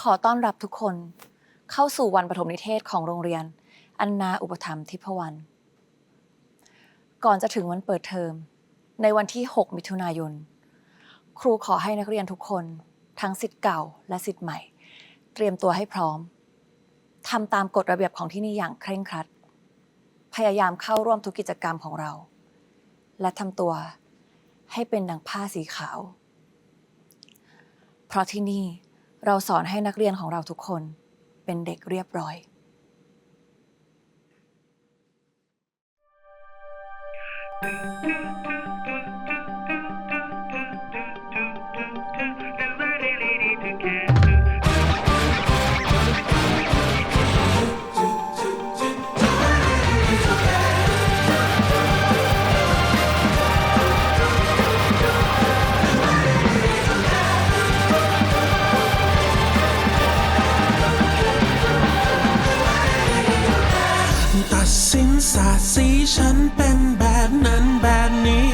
ขอต้อนรับทุกคนเข้าสู่วันปฐมนิเทศของโรงเรียนอันนาอุปถัมภ์ทิพวรรณก่อนจะถึงวันเปิดเทอมในวันที่ 6 มิถุนายน ครูขอให้นักเรียนทุกคนทั้งศิษย์เก่าและศิษย์ใหม่เตรียมตัวให้พร้อมทำตามกฎระเบียบของที่นี่อย่างเคร่งครัดพยายามเข้าร่วมทุกกิจกรรมของเราและทำตัวให้เป็นดั่งผ้าสีขาวเพราะที่นี่เราสอนให้นักเรียนของเราทุกคนเป็นเด็กเรียบร้อยตัดสินศาสตร์สีฉันเป็นแบบนั้นแบบนี้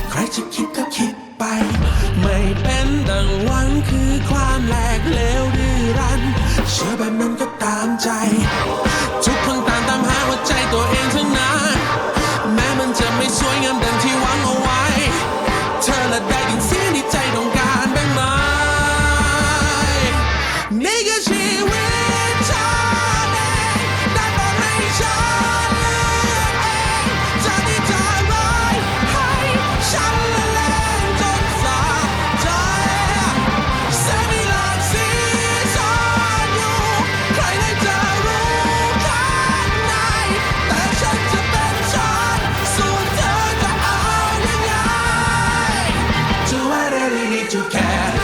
ใครจะคิดก็คิดไป ไม่เป็นดังหวังคือความแหลกเหลวดื้อรั้นเชื่อแบบนั้นก็ตามใจ ทุกคนตามหาหัวใจตัวเองทั้งนั้นแม้มันจะไม่สวยงามดังที่หวังเอาไว้ เธอละได้ยินเสียงที่ใจต้องการบ้างไหมนี่คือชีวิตเธอเองได้บอกให้ฉันเลือกเองจะดีจะร้ายให้ฉันละเลงจนสะใจแสงมีหลากสีซ่อนอยู่ใครเลยจะรู้ข้างในแต่ฉันจะเป็นฉันส่วนเธอจะเอายังไง Do I really need to care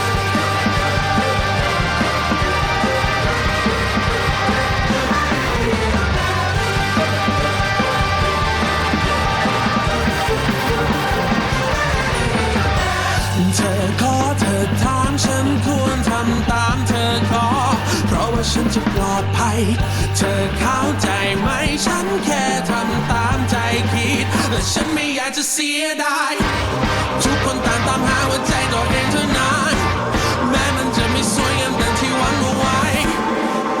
เธอขอเธอถามฉันควรทำตามเธอขอเพราะว่าฉันจะปลอดภัยเธอเข้าใจไหมฉันแค่ทำตามใจคิดและฉันไม่อยากจะเสียดายทุกคนตามหาหัวใจตัวเองเท่านั้นแม้มันจะไม่สวยงามดังที่หวังเอาไว้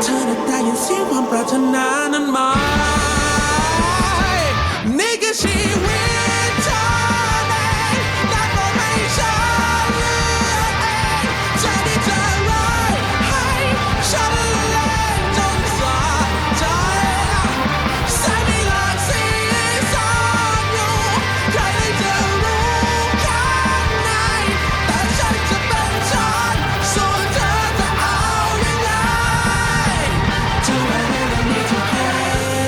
เธอน่ะได้ยินเสียงความปรารถนานั้นไหมนี่คือชีวิตเธอเองได้โปรดให้ฉันเลือกเองจะดีจะร้ายให้ฉันละเลงจนสะใจแสงมีหลากสีซ่อนอยู่ใครเลยจะรู้ข้างในแต่ฉันจะเป็นฉันส่วนเธอจะเอายังไง Do I really need to care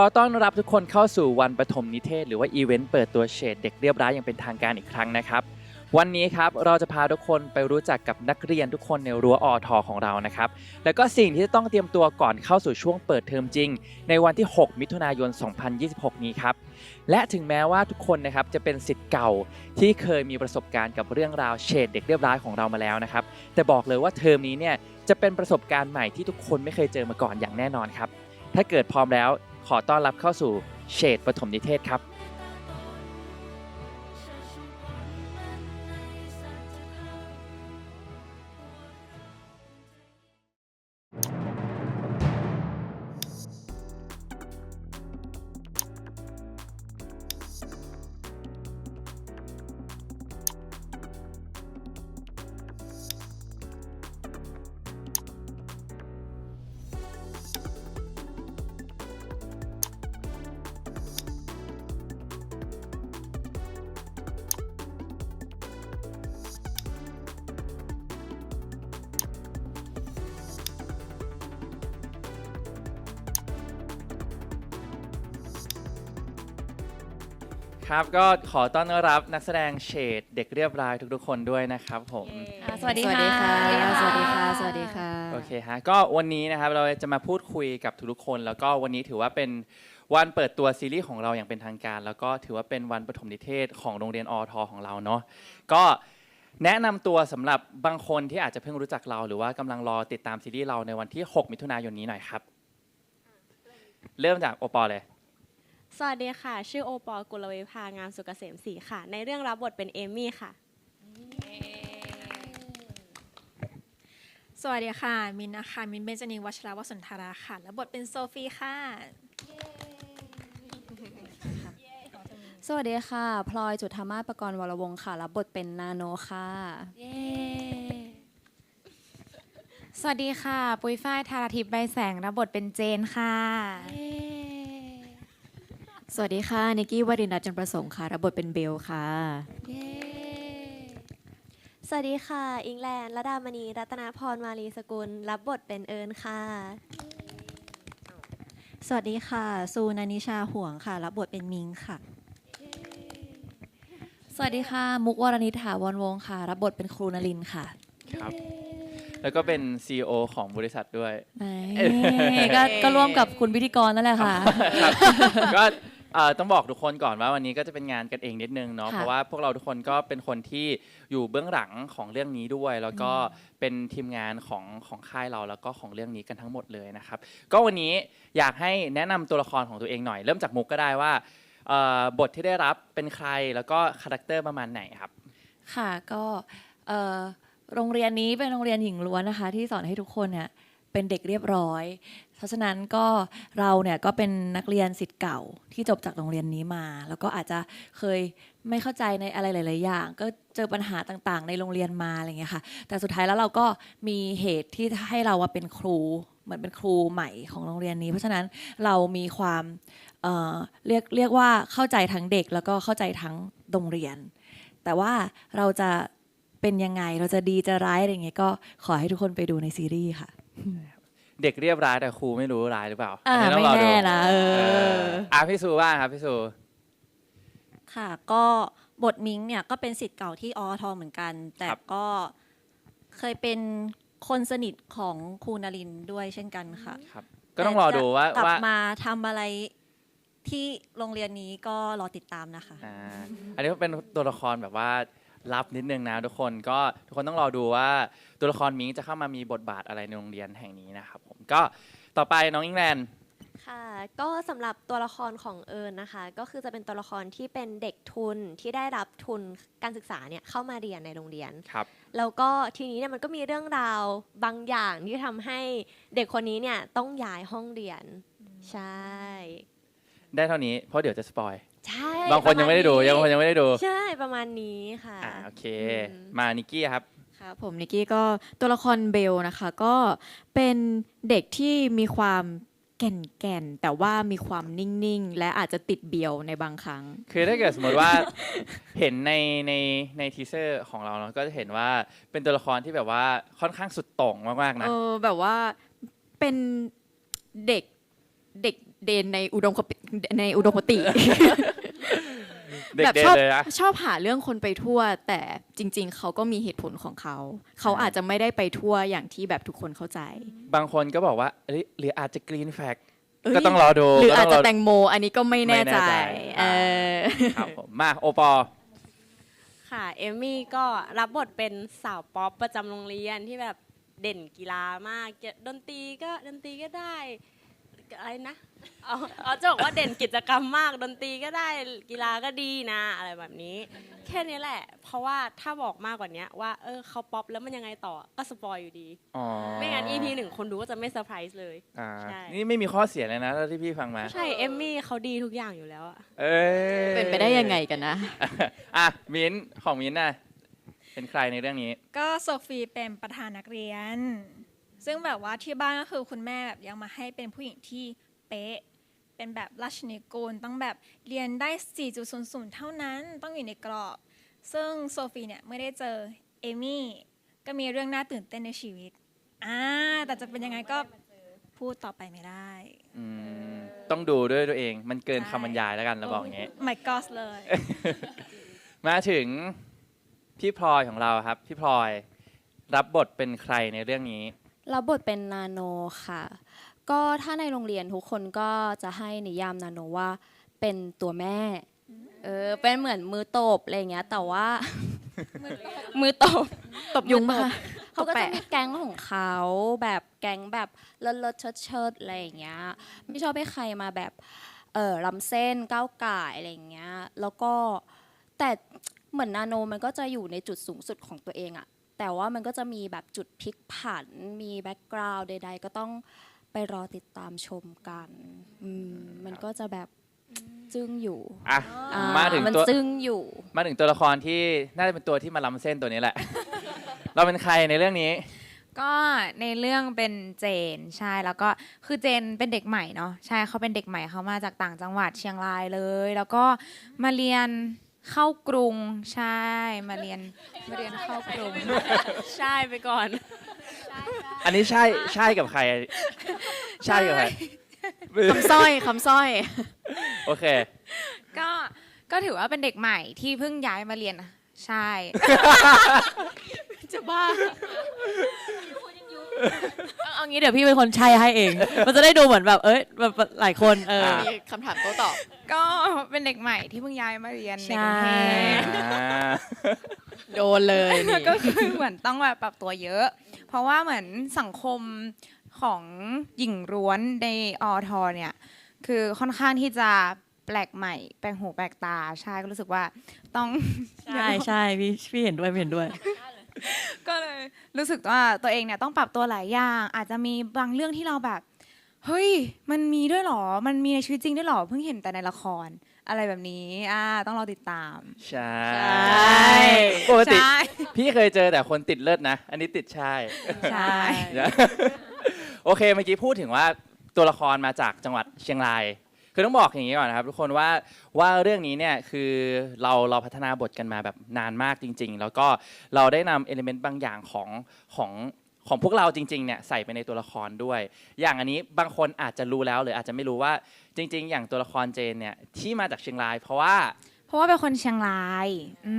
ขอต้อนรับทุกคนเข้าสู่วันปฐมนิเทศหรือว่าอีเวนต์เปิดตัวเฉดเด็กเรียบร้อยอย่างเป็นทางการอีกครั้งนะครับวันนี้ครับเราจะพาทุกคนไปรู้จักกับนักเรียนทุกคนในรั้วอทของเรานะครับแล้วก็สิ่งที่จะต้องเตรียมตัวก่อนเข้าสู่ช่วงเปิดเทอมจริงในวันที่ 6 มิถุนายน 2026 นี้ครับและถึงแม้ว่าทุกคนนะครับจะเป็นศิษย์เก่าที่เคยมีประสบการณ์กับเรื่องราวเฉดเด็กเรียบร้อยของเรามาแล้วนะครับแต่บอกเลยว่าเทอมนี้เนี่ยจะเป็นประสบการณ์ใหม่ที่ทุกคนไม่เคยเจอมาก่อนอย่างแน่นอนครับถ้าเกิดพร้อมแล้วขอต้อนรับเข้าสู่เฉดปฐมนิเทศครับครับก็ขอต้อนรับนักแสดงเฉดเด็กเรียบร้อยทุกๆคนด้วยนะครับผม สวัสดี สวัส ค่ะ ดีค่ะ สวัสดีค่ะ สวัสดีค่ะ โอเคฮะก็วันนี้นะครับเราจะมาพูดคุยกับทุกๆคนแล้วก็วันนี้ถือว่าเป็นวันเปิดตัวซีรีส์ของเราอย่างเป็นทางการ แล้วก็ถือว่าเป็นวันปฐมนิเทศของโรงเรียนอทของเราเนาะก็แนะนำตัวสำหรับบางคนที่อาจจะเพิ่งรู้จักเราหรือว่ากำลังรอติดตามซีรีส์เราในวันที่ 6 มิถุนายนนี้หน่อยครับเริ่มจากโอปอเลย สวัสดีค่ะ ชื่อโอปอล์กุลเวภางามสุกเกษมศรีค่ะ ในเรื่องรับบทเป็นเอมี่ค่ะ สวัสดีค่ะ มินนะคะ มินเบญจนีวัชรวสุนทราค่ะ และบทเป็นโซฟีค่ะ สวัสดีค่ะ พลอยจุฑามาศประกรณ์วรวงศ์ค่ะ รับบทเป็นนาโนค่ะ สวัสดีค่ะ ปุ้ยฝ้ายธาราทิพย์ใบแสงรับบทเป็นเจนค่ะ สวัสดีค่ะ นิกกี้วรินทร์จันทร์ประสงค์ค่ะ รับบทเป็นเบลค่ะ สวัสดีค่ะ อิงแลนด์ระดามณี รัตนาพร มาลีสกุล รับบทเป็นเอิญค่ะ สวัสดีค่ะ ซูนานิชาห่วงค่ะ รับบทเป็นมิงค่ะ สวัสดีค่ะ มุกวรณิษฐาวรวงศ์ค่ะ รับบทเป็นครูนลินค่ะ ครับแล้วก็เป็น CEO ของบริษัทด้วย ก็ร่วมกับคุณพิธีกรนั่นแหละค่ะ ครับก็ต้องบอกทุกคนก่อนว่าวันนี้ก็จะเป็นงานกันเองนิดนึงเนาะ ค่ะ เพราะว่าพวกเราทุกคนก็เป็นคนที่อยู่เบื้องหลังของเรื่องนี้ด้วย แล้วก็เป็นทีมงานของค่ายเราแล้วก็ของเรื่องนี้กันทั้งหมดเลยนะครับก็วันนี้อยากให้แนะนำตัวละครของตัวเองหน่อยเริ่มจากมุกก็ได้ว่าบทที่ได้รับเป็นใครแล้วก็คาแรคเตอร์ประมาณไหนครับ ค่ะก็โรงเรียนนี้เป็นโรงเรียนหญิงล้วนนะคะ ที่สอนให้ทุกคนเนี่ยเป็นเด็กเรียบร้อยเพราะฉะนั้นก็เราเนี่ยก็เป็นนักเรียนศิษย์เก่าที่จบจากโรงเรียนนี้มา แล้วก็อาจจะเคยไม่เข้าใจในอะไรหลายๆอย่างก็เจอปัญหาต่างๆ ในโรงเรียนมาอะไรอย่างเงี้ยค่ะแต่สุดท้ายแล้วเราก็มีเหตุที่ให้เราเป็นครูเหมือนเป็นครูใหม่ของโรงเรียนนี้ เพราะฉะนั้นเรามีความเรียกว่าเข้าใจทั้งเด็กแล้วก็เข้าใจทั้งโรงเรียน แต่ว่าเราจะเป็นยังไงเราจะดีจะร้ายอะไรอย่างเงี้ยก็ขอให้ทุกคนไปดูในซีรีส์ค่ะ เด็กเรียบร้อยแต่ครูไม่รู้ร้ายหรือเปล่า ไม่ ต้องรอดู แน่นะพี่ซูบ้างครับพี่ซู ค่ะก็บทมิงเนี่ยก็เป็นศิษย์เก่าที่อทเหมือนกัน แต่ก็เคยเป็นคนสนิทของครูนรินทร์ด้วยเช่นกันค่ะ ครับก็ต้องรอดูว่าก ลับ ว่า มาทำอะไรที่โรงเรียนนี้ก็รอติดตามนะคะ อันนี้เป็นตัวละครแบบว่าลับนิดนึงนะทุกคนก็ทุกคนต้องรอดูว่าตัวละครมิงจะเข้ามามีบทบาทอะไรในโรงเรียนแห่งนี้นะครับผมก็ต่อไปน้องอิงแลนด์ ค่ะ ก็สำหรับตัวละครของเอิญนะคะ ก็คือจะเป็นตัวละครที่เป็นเด็กทุนที่ได้รับทุนการศึกษาเนี่ยเข้ามาเรียนในโรงเรียน ครับ แล้วก็ทีนี้เนี่ยมันก็มีเรื่องราวบางอย่างที่ทำให้เด็กคนนี้เนี่ยต้องย้ายห้องเรียน ใช่ ได้เท่านี้เพราะเดี๋ยวจะสปอย ใช่ บางคนยังไม่ได้ดู ประาณนี้ บางคนยังไม่ได้ดู ใช่ประมาณนี้ค่ะ โอเค มานิกกี้ครับ ค่ะผมนิกกี้ก็ตัวละครเบลนะคะก็เป็นเด็กที่มีความแก่นๆแต่ว่ามีความนิ่งๆ และอาจจะติดเบียวในบางครั้ง คือถ้าเกิดสมมติว่า เห็นในทีเซอร์ของเราเนาะก็จะเห็นว่าเป็นตัวละครที่แบบว่าค่อนข้างสุดโต่งมากๆนะ แบบว่าเป็นเด็ก เดนในอุดมคติ เด็ก แบบ เด ชอบ เลยนะ ชอบหาเรื่องคนไปทั่ว แต่จริง ๆ เขาก็มีเหตุผลของเขา เขาอาจจะไม่ได้ไปทั่วอย่างที่แบบทุกคนเข้าใจ บางคนก็บอกว่าเอ้ยหรืออาจจะกรีนแฟก เอ้ย ก็ต้องรอดู หรือ ก็ อาจ ต้ง จะ รดู แตงโม อันนี้ก็ไม่แน่ใจ ไม่แน่ใจ เออ ครับผมมาโอปอ ค่ะ เอมมี่ก็รับบทเป็นสาวป๊อปประจำโรงเรียนที่แบบเด่นกีฬามากดนตรีก็ได้อะไรนะเอาจะบอกว่าเด่นกิจกรรมมากดนตรีก็ได้กีฬาก็ดีนะอะไรแบบนี้ แค่นี้แหละ เพราะว่าถ้าบอกมากกว่านี้ว่าเขาป๊อปแล้วมันยังไงต่อก็สปอยอยู่ดี อ๋อ ไม่งั้น EP 1คนดูก็จะไม่เซอร์ไพรส์เลย อ่า ใช่ นี่ไม่มีข้อเสียเลยนะเท่าที่พี่ฟังมา ใช่เอมมี่เขาดีทุกอย่างอยู่แล้วอะ เอ้ย เป็นไปได้ยังไงกันนะ อ่ะมิ้นท์ของมิ้นท์น่ะเป็นใครในเรื่องนี้ ก็โซฟีเป็นประธานนักเรียน ซึ่งแบบว่าที่บ้านก็คือคุณแม่แบบยังมาให้เป็นผู้หญิงที่เป๊ะ เป็นแบบราชนิกูลต้องแบบเรียนได้ 4.00 เท่านั้นต้องอยู่ในกรอบ ซึ่งโซฟีเนี่ยไม่ได้เจอเอมี่ก็มีเรื่องน่าตื่นเต้นในชีวิตแต่จะเป็นยังไงก็พูดต่อไปไม่ได้ อืมต้องดูด้วยตัวเองมันเกินคำบรรยายแล้วกันเราบอกอย่างงี้ My God เลย มาถึงพี่พลอยของเราครับพี่พลอยรับบทเป็นใครในเรื่องนี้ รับบทเป็นนาโนค่ะ ก็ถ้าในโรงเรียนทุกคนก็จะให้นิยามนาโนว่าเป็นตัวแม่ เป็นเหมือนมือตบอะไรอย่างเงี้ย แต่ว่า มือตบ ตบยุงปะคะ เขาก็ ตบ จะ แปะ มีแก๊งของเขาแบบแก๊งแบบเลิศๆเชิดๆอะไรอย่างเงี้ย ไม่ชอบให้ใครมาแบบล้ำเส้นก้าวก่ายอะไรอย่างเงี้ย แล้วก็แต่เหมือนนาโนมันก็จะอยู่ในจุดสูงสุดของตัวเองอะแต่ว่ามันก็จะมีแบบจุดพลิกผัน มีแบ็กกราวด์ใดๆ ก็ต้องไปรอติดตามชมกันมันก็จะแบบจึ้งอยู่ อ่ะ อ่ มาถึง มัน ตัว จึ้งอยู่ มาถึงตัวละครที่น่าจะเป็นตัวที่มาล้ำเส้นตัวนี้แหละ เราเป็นใครในเรื่องนี้ ก็ในเรื่องเป็นเจนใช่แล้วก็คือเจนเป็นเด็กใหม่เนาะใช่เขาเป็นเด็กใหม่เขามาจากต่างจังหวัดเชียงรายเลย แล้วก็มาเรียนเข้ากรุงใช่มาเรียนเข้ากรุง ใช่ไปก่อน อันนี้ใช่กับใคร ใช่กับใคร คำสร้อย โอเค ก็ถือว่าเป็นเด็กใหม่ที่เพิ่งย้ายมาเรียนนะใช่ จะบ้า เอางี้เดี๋ยวพี่เป็นคนใช่ให้เอง มันจะได้ดูเหมือนแบบแบบหลายคนมีคำถามโต้ตอบ ก็เป็นเด็กใหม่ที่เพิ่งย้ายมาเรียนในกรุงเทพ โดนเลยนี่ ก็คือเหมือนต้องแบบปรับตัวเยอะ เพราะว่าเหมือนสังคมของหญิงล้วนในอทเนี่ยคือค่อนข้างที่จะแปลกใหม่แปลกหูแปลกตาใช่ก็รู้สึกว่าต้อง ใช่พี่เห็นด้วยพี่เห็นด้วย ก็เลยรู้สึกว่าตัวเองเนี่ยต้องปรับตัวหลายอย่างอาจจะมีบางเรื่องที่เราแบบเฮ้ยมันมีด้วยเหรอมันมีในชีวิตจริงด้วยเหรอเพิ่งเห็นแต่ในละครอะไรแบบนี้ต้องรอติดตาม ใช่ ใช่ ปกติ ใช่ พี่เคยเจอแต่คนติดเลิศนะ อันนี้ติดใช่ ใช่ โอเคเมื่อกี้พูดถึงว่าตัวละครมาจากจังหวัดเชียงรายคือต้องบอกอย่างนี้ก่อนนะครับทุกคนว่าเรื่องนี้เนี่ยคือเราพัฒนาบทกันมาแบบนานมากจริง ๆ แล้วก็เราได้นำเอลิเมนต์บางอย่างของพวกเราจริงๆเนี่ยใส่ไปในตัวละครด้วย อย่างอันนี้บางคนอาจจะรู้แล้วหรืออาจจะไม่รู้ว่าจริง ๆ อย่างตัวละครเจนเนี่ยที่มาจากเชียงราย เพราะว่าเป็นคนเชียงราย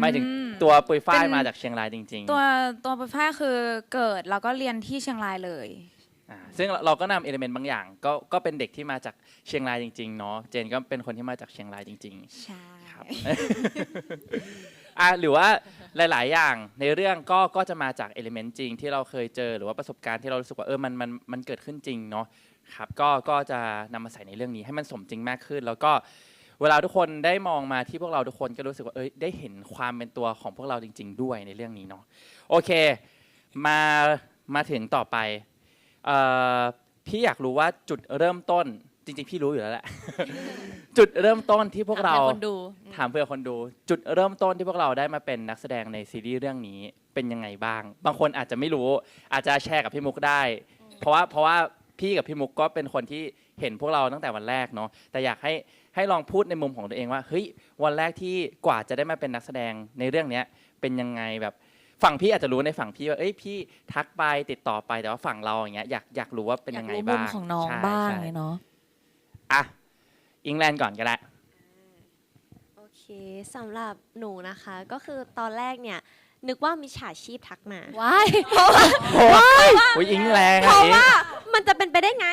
หมายถึงตัวปุยฝ้าย เป็น มาจากเชียงรายจริงๆตัวปุยฝ้ายคือเกิดแล้วก็เรียนที่เชียงรายเลย ซึ่งเราก็นำเอลิเมนต์บางอย่างก็เป็นเด็กที่มาจากเชียงรายจริงๆเนาะเจนก็เป็นคนที่มาจากเชียงรายจริงๆใช่ครับ หรือว่าหลายๆอย่างในเรื่องก็จะมาจากเอลิเมนต์จริงที่เราเคยเจอหรือว่าประสบการณ์ที่เรารู้สึกว่ามันเกิดขึ้นจริงเนาะครับก็จะนำมาใส่ในเรื่องนี้ให้มันสมจริงมากขึ้น แล้วก็เวลาทุกคนได้มองมาที่พวกเราทุกคนก็รู้สึกว่าได้เห็นความเป็นตัวของพวกเราจริงๆด้วยในเรื่องนี้เนาะโอเคมาถึงต่อไปพี่อยากรู้ว่าจุดเริ่มต้นจริงๆพี่รู้อยู่แล้วแหละ จุดเริ่มต้นที่พวกเราถามเพื่อคนดูจุดเริ่มต้นที่พวกเราได้มาเป็นนักแสดงในซีรีส์เรื่องนี้เป็นยังไงบ้างบางคนอาจจะไม่รู้อาจจะแชร์กับพี่มุกได้เพราะว่าพี่กับพี่มุกก็เป็นคนที่เห็นพวกเราตั้งแต่วันแรกเนาะแต่อยากให้ลองพูดในมุมของตัวเองว่าเฮ้ยวันแรกที่กว่าจะได้มาเป็นนักแสดงในเรื่องนี้เป็นยังไงแบบฝั่งพี่อาจจะรู้ในฝั่งพี่ว่าพี่ทักไปติดต่อไปแต่ว่าฝั่งเราอย่างเงี้ยอยากรู้ว่าเป็นยังไงบ้างอยากรู้มุมของน้องบ้างเนาะอ่ะ อิงแลนด์ก่อนก็ได้ โอเคสำหรับหนูนะคะก็คือตอนแรกเนี่ยนึกว่ามิจฉาชีพทักมา ว้าย อุ้ยอิงแรง เพ อ่ะ ราะ อิง ว่ามันจะเป็นไปได้ไง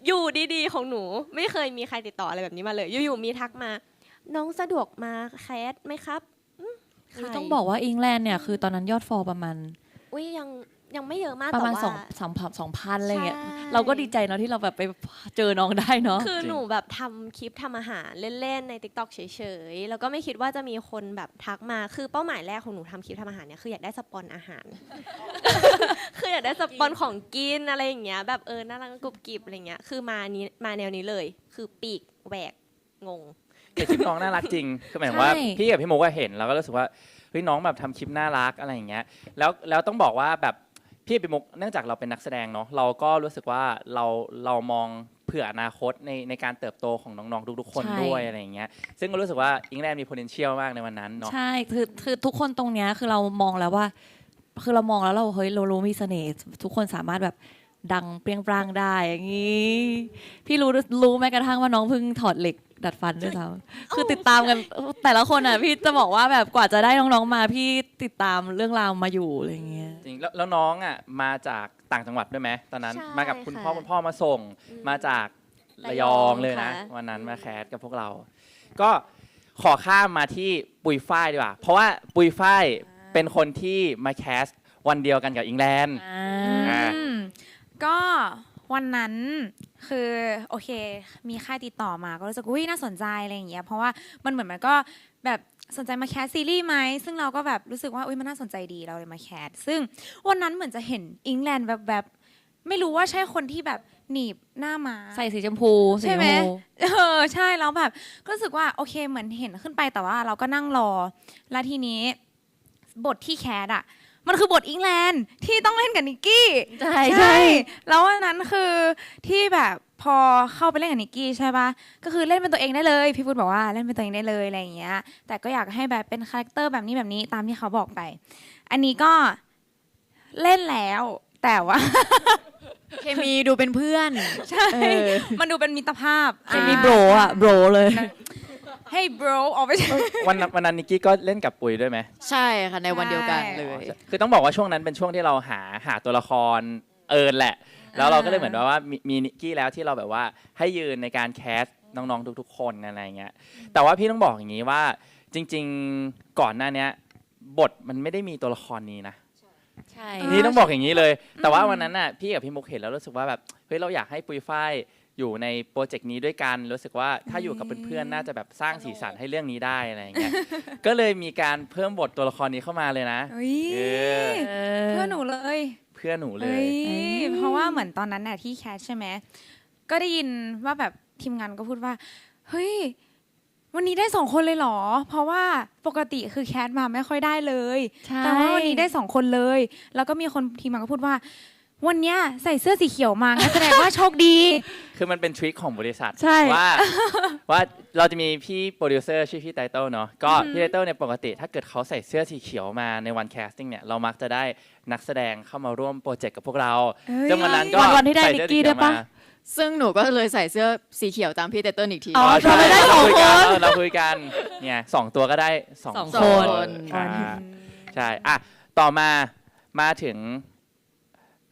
อยู่ดีๆของหนูไม่เคยมีใครติดต่ออะไรแบบนี้มาเลย อยู่ๆมีทักมา น้องสะดวกมาแคสไหมครับใคร ต้องบอกว่าอิงแลนด์เนี่ยคือตอนนั้นยอดฟอลประมาณ อุ้ยยังไม่เยอะมาก ประมาณ แต่ว่า 2,000อะไรเงี้ย ใช่ เราก็ดีใจเนาะที่เราแบบไปเจอน้องได้เนาะ คือหนูแบบทำคลิปทำอาหารเล่นๆใน TikTok เฉยๆ แล้วก็ไม่คิดว่าจะมีคนแบบทักมา คือเป้าหมายแรกของหนูทำคลิปทำอาหารเนี่ยคืออยากได้สปอนอาหาร คืออยากได้สปอนของกินอะไรอย่างเงี้ยแบบน่ารักกรุบกริบอะไรเงี้ย คือมาแนวนี้เลย คือปีกแหวกงง แต่คลิปน้องน่ารักจริงคือหมายถึงว่า ใช่ พี่กับพี่โมก็เห็นแล้วก็รู้สึกว่าเฮ้ยน้องแบบทำคลิปน่ารักอะไรอย่างเงี้ยแล้วต้องบอกว่าแบบพี่กับพี่โมเนื่องจากเราเป็นนักแสดงเนาะเราก็รู้สึกว่าเรามองเผื่ออนาคตในการเติบโตของน้องๆทุกๆคนด้วยอะไรอย่างเงี้ยซึ่งก็รู้สึกว่าอิงแลนด์มี potential มากในวันนั้นเนาะ ใช่คือทุกคนตรงเนี้ยคือเรามองแล้วว่า คือเรามองแล้วเราเฮ้ยเรารู้มีเสน่ห์ทุกคนสามารถแบบดังเปรี้ยงปร้างได้อย่างงี้พี่รู้แม้กระทั่งว่าน้องเพิ่งถอดเหล็กดัดฟันด้วยซ้ำคือติดตามกันแต่ละคนอ่ะพี่จะบอกว่าแบบกว่าจะได้น้องๆมาพี่ติดตามเรื่องราวมาอยู่อะไรอย่างเงี้ย จริงแล้วน้องอ่ะมาจากต่างจังหวัดด้วยไหมตอนนั้น ใช่ มากับคุณ ค่ะ พ่อมาส่ง มาจากระยองเลยนะ ค่ะ วันนั้นมาแคสกับพวกเรา ก็ขอข้ามมาที่ปุยฝ้ายดีกว่า เพราะว่าปุยฝ้ายเป็นคนที่มาแคสวันเดียวกันกับอิงแลนด์ อ่า ก็วันนั้นคือโอเค มีค่ายติดต่อมาก็รู้สึกอุ้ยน่าสนใจอะไรอย่างเงี้ยเพราะว่ามันเหมือนมันก็แบบสนใจมาแคสซีรีส์ไหมซึ่งเราก็แบบรู้สึกว่าอุ้ยมันน่าสนใจดีเราเลยมาแคสซึ่งวันนั้นเหมือนจะเห็นอิงแลนด์แบบไม่รู้ว่าใช่คนที่แบบหนีบหน้ามา ใส่สีชมพูสี ใช่ ช ไห ม ม พู ใช่แล้วแบบก็รู้สึกว่าโอเคเหมือนเห็นขึ้นไปแต่ว่าเราก็นั่งรอแล้วทีนี้บทที่แคสอ่ะมันคือบทอิงแลนด์ที่ต้องเล่นกับนิกกี้ ใช่ แล้ววันนั้นคือที่แบบพอเข้าไปเล่นกับนิกกี้ใช่ปะก็คือเล่นเป็นตัวเองได้เลยพี่พุทธบอกว่าเล่นเป็นตัวเองได้เลยอะไรอย่างเงี้ยแต่ก็อยากให้แบบเป็นคาแรคเตอร์แบบนี้ตามที่เขาบอกไป อันนี้ก็เล่นแล้วแต่ว่า เคมีดูเป็นเพื่อน ใช่ มันดูเป็นมิตรภาพ จะมีโบรอ่ะโบรเลย ให้ bro ออกไป วันนั้นนิกกี้ก็เล่นกับปุยด้วยไหม ใช่ค่ะในวันเดียวกันเลย คือต้องบอกว่าช่วงนั้นเป็นช่วงที่เราหาตัวละครแหละ แล้วเราก็เลยเหมือนว่ามีนิกกี้แล้วที่เราแบบว่าให้ยืนในการแคสน้องๆทุกๆคนอะไรเงี้ยแต่ว่าพี่ต้องบอกอย่างนี้ว่าจริงๆก่อนหน้านี้บทมันไม่ได้มีตัวละครนี้นะ ใช่ นี่ต้องบอกอย่างนี้เลย แต่ว่าวันนั้นน่ะพี่กับพี่มุกเห็นแล้วรู้สึกว่าแบบเฮ้ยเราอยากให้ปุยฝ้ายอยู่ในโปรเจกต์นี้ด้วยกันรู้สึกว่าถ้าอยู่กับเพื่อนๆน่าจะแบบสร้างสีสันให้เรื่องนี้ได้อะไรอย่างเงี้ย ก็เลยมีการเพิ่มบทตัวละครนี้เข้ามาเลยนะ เฮ้ย เออ เพื่อนหนูเลย เพื่อนหนูเล เฮ้ ย ยเพราะว่าเหมือนตอนนั้นน่ะที่แคสใช่ไหมก็ได้ยินว่าแบบทีมงานก็พูดว่าเฮ้ยวันนี้ได้2 คนเลยเหรอ เพราะว่าปกติคือแคสมาไม่ค่อยได้เลย ใช่ แต่ว่าวันนี้ได้2 คนเลย แล้วก็มีคนทีมงานก็พูดว่า วันเนี้ยใส่เสื้อสีเขียวมางั้นแสดงว่าโชคดี คือมันเป็นทริคของบริษัท ใช่ ว่าเราจะมีพี่โปรดิวเซอร์ชื่อพี่ไตเติลเนาะก็พี่ไตเติลเนี่ยปกติถ้าเกิดเขาใส่เสื้อสีเขียวมาในวันแคสติ้งเนี่ยเรามักจะได้นักแสดงเข้ามาร่วมโปรเจกต์กับพวกเรา เฮ้ย ซึ่งวันนั้นก็ วันที่ได้ ใส่เสื้อ นิกกี้ สีเขี ด้วยปะ มา ซึ่งหนูก็เลยใส่เสื้อสีเขียวตามพี่เตเติ้ลอีกที อ๋อ ใช่ เราไม่ได้ เราคุยกัน 2 คน เราคุยกันเนี่ย2 ตัวก็ได้2 2 คน คน ใช่อ่ะต่อมาถึง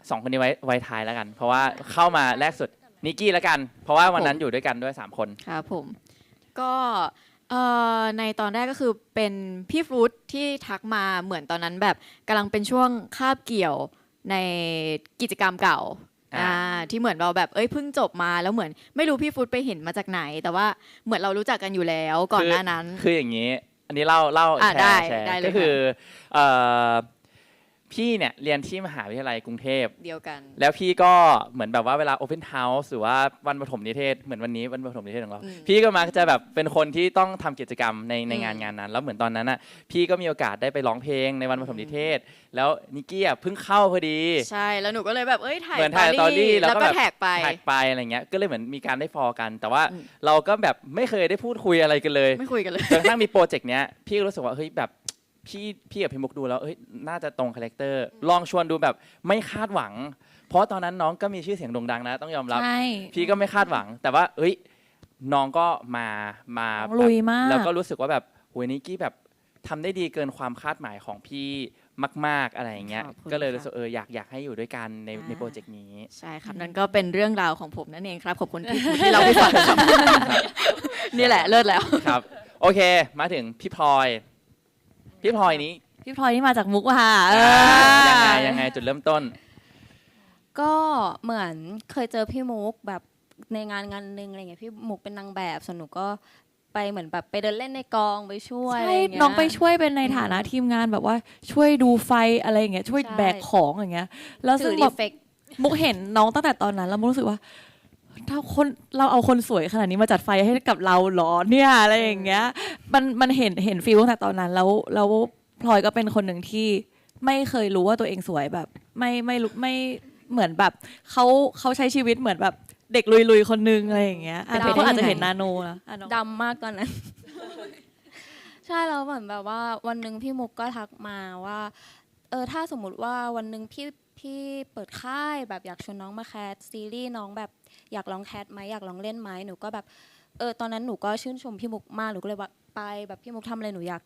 2 คนนี้ไว้ท้ายแล้วกัน เพราะว่าเข้ามาแรกสุดนิกกี้แล้วกัน เพราะว่าวันนั้นอยู่ด้วยกันด้วย3 คน ครับผมก็ในตอนแรกก็คือเป็นพี่ฟรุตที่ทักมาเหมือนตอนนั้นแบบกำลังเป็นช่วงคาบเกี่ยวในกิจกรรมเก่า อ่า ที่เหมือนเราแบบเพิ่งจบมาแล้วเหมือนไม่รู้พี่ฟรุตไปเห็นมาจากไหน แต่ว่าเหมือนเรารู้จักกันอยู่แล้วก่อนหน้านั้น คืออย่างนี้ อันนี้เล่า อ่ะ แช ได้ ร์แชร์ ได้เลย ก็คือ ค่ะ พี่เนี่ยเรียนที่มหาวิทยาลัยกรุงเทพ เดียวกัน แล้วพี่ก็เหมือนแบบว่าเวลา Open House หรือว่าวันประถมนิเทศเหมือนวันนี้วันประถมนิเทศของเรา พี่ก็มักจะแบบเป็นคนที่ต้องทำกิจกรรมในงานนั้น แล้วเหมือนตอนนั้นน่ะพี่ก็มีโอกาสได้ไปร้องเพลงในวันประถมนิเทศ แล้วนิกกี้อ่ะเพิ่งเข้าพอดี ใช่แล้วหนูก็เลยแบบถ่าย เหมือนถ่ายสตอรี่ แล้วก็ แบบ แท็กไป แท็กไปอะไรเงี้ยก็เลยเหมือนมีการได้ฟอลกัน แต่ว่าเราก็แบบไม่เคยได้พูดคุยอะไรกันเลย ไม่คุยกันเลย จนกระทั่งมีโปรเจกต์เนี้ยพี่ก็รู้สึกว่าเฮ้ยแบบพี่กับพี่มุกดูแล้วน่าจะตรงคาแรคเตอร์ลองชวนดูแบบไม่คาดหวัง เพราะตอนนั้นน้องก็มีชื่อเสียงโด่งดังนะต้องยอมรับ ใช่ พี่ก็ไม่คาดหวัง แต่ว่า น้องก็มา น้องลุยมาก แล้วก็รู้สึกว่าแบบโหยนิกกี้แบบทำได้ดีเกินความคาดหมายของพี่มาก ๆอะไรอย่างเงี้ย ขอบคุณ ก็เลย ค่ะ รู้สึกอยากให้อยู่ด้วยกันในโปรเจกต์นี้ ใช่ครับนั่นก็เป็นเรื่องราวของผมนั่นเองครับขอบคุณที่เราไปฟังครับนี่แหละเลิศแล้ว ครับ โอเคมาถึงพี่พลอยนี้ พี่พลอยนี่มาจากมุกค่ะ ยังไงจุดเริ่มต้น ก็เหมือนเคยเจอพี่มุกแบบในงานหนึงอะไรเงี้ยพี่มุกเป็นนางแบบส่วนหนูก็ไปเหมือนแบบไปเดินเล่นในกองไปช่วย ใช่ อะไรเงี้ย น้องไปช่วยเป็นในฐานะทีมงานแบบว่าช่วยดูไฟอะไรอย่างเงี้ยช่วย ใช่ แบกของอย่างเงี้ยแล้ว ถื ซึ่ง อ แบ ดี บ เฟกต์ มุกเห็นน้องตั้งแต่ตอนนั้นแล้วมุกรู้สึกว่าถ้าคนเราเอาคนสวยขนาดนี้มาจัดไฟให้กับเราเหรอเนี่ยอะไรอย่างเงี้ยมันเห็นฟีลตั้งแต่ตอนนั้นแล้วพลอยก็เป็นคนหนึ่งที่ไม่เคยรู้ว่าตัวเองสวยแบบไม่รู้ไม่เหมือนแบบเขาใช้ชีวิตเหมือนแบบเด็กลุยๆคนนึงอะไรอย่างเงี้ยอ่ะทุกคนอาจจะเห็นนาโนนะอ่ะน้อง ดำมากตอนนั้น ใช่แล้วเหมือนแบบว่าวันหนึ่งพี่มุกก็ทักมาว่าถ้าสมมุติว่าวันหนึ่งพี่เปิดค่ายแบบอยากชวนน้องมาแคสซีรีส์น้องแบบอยากลองแคสไหมอยากลองเล่นไหมหนูก็แบบตอนนั้นหนูก็ชื่นชมพี่มุกมากหนูก็เลยว่าไปแบบพี่มุกทำอะไรหนูอยาก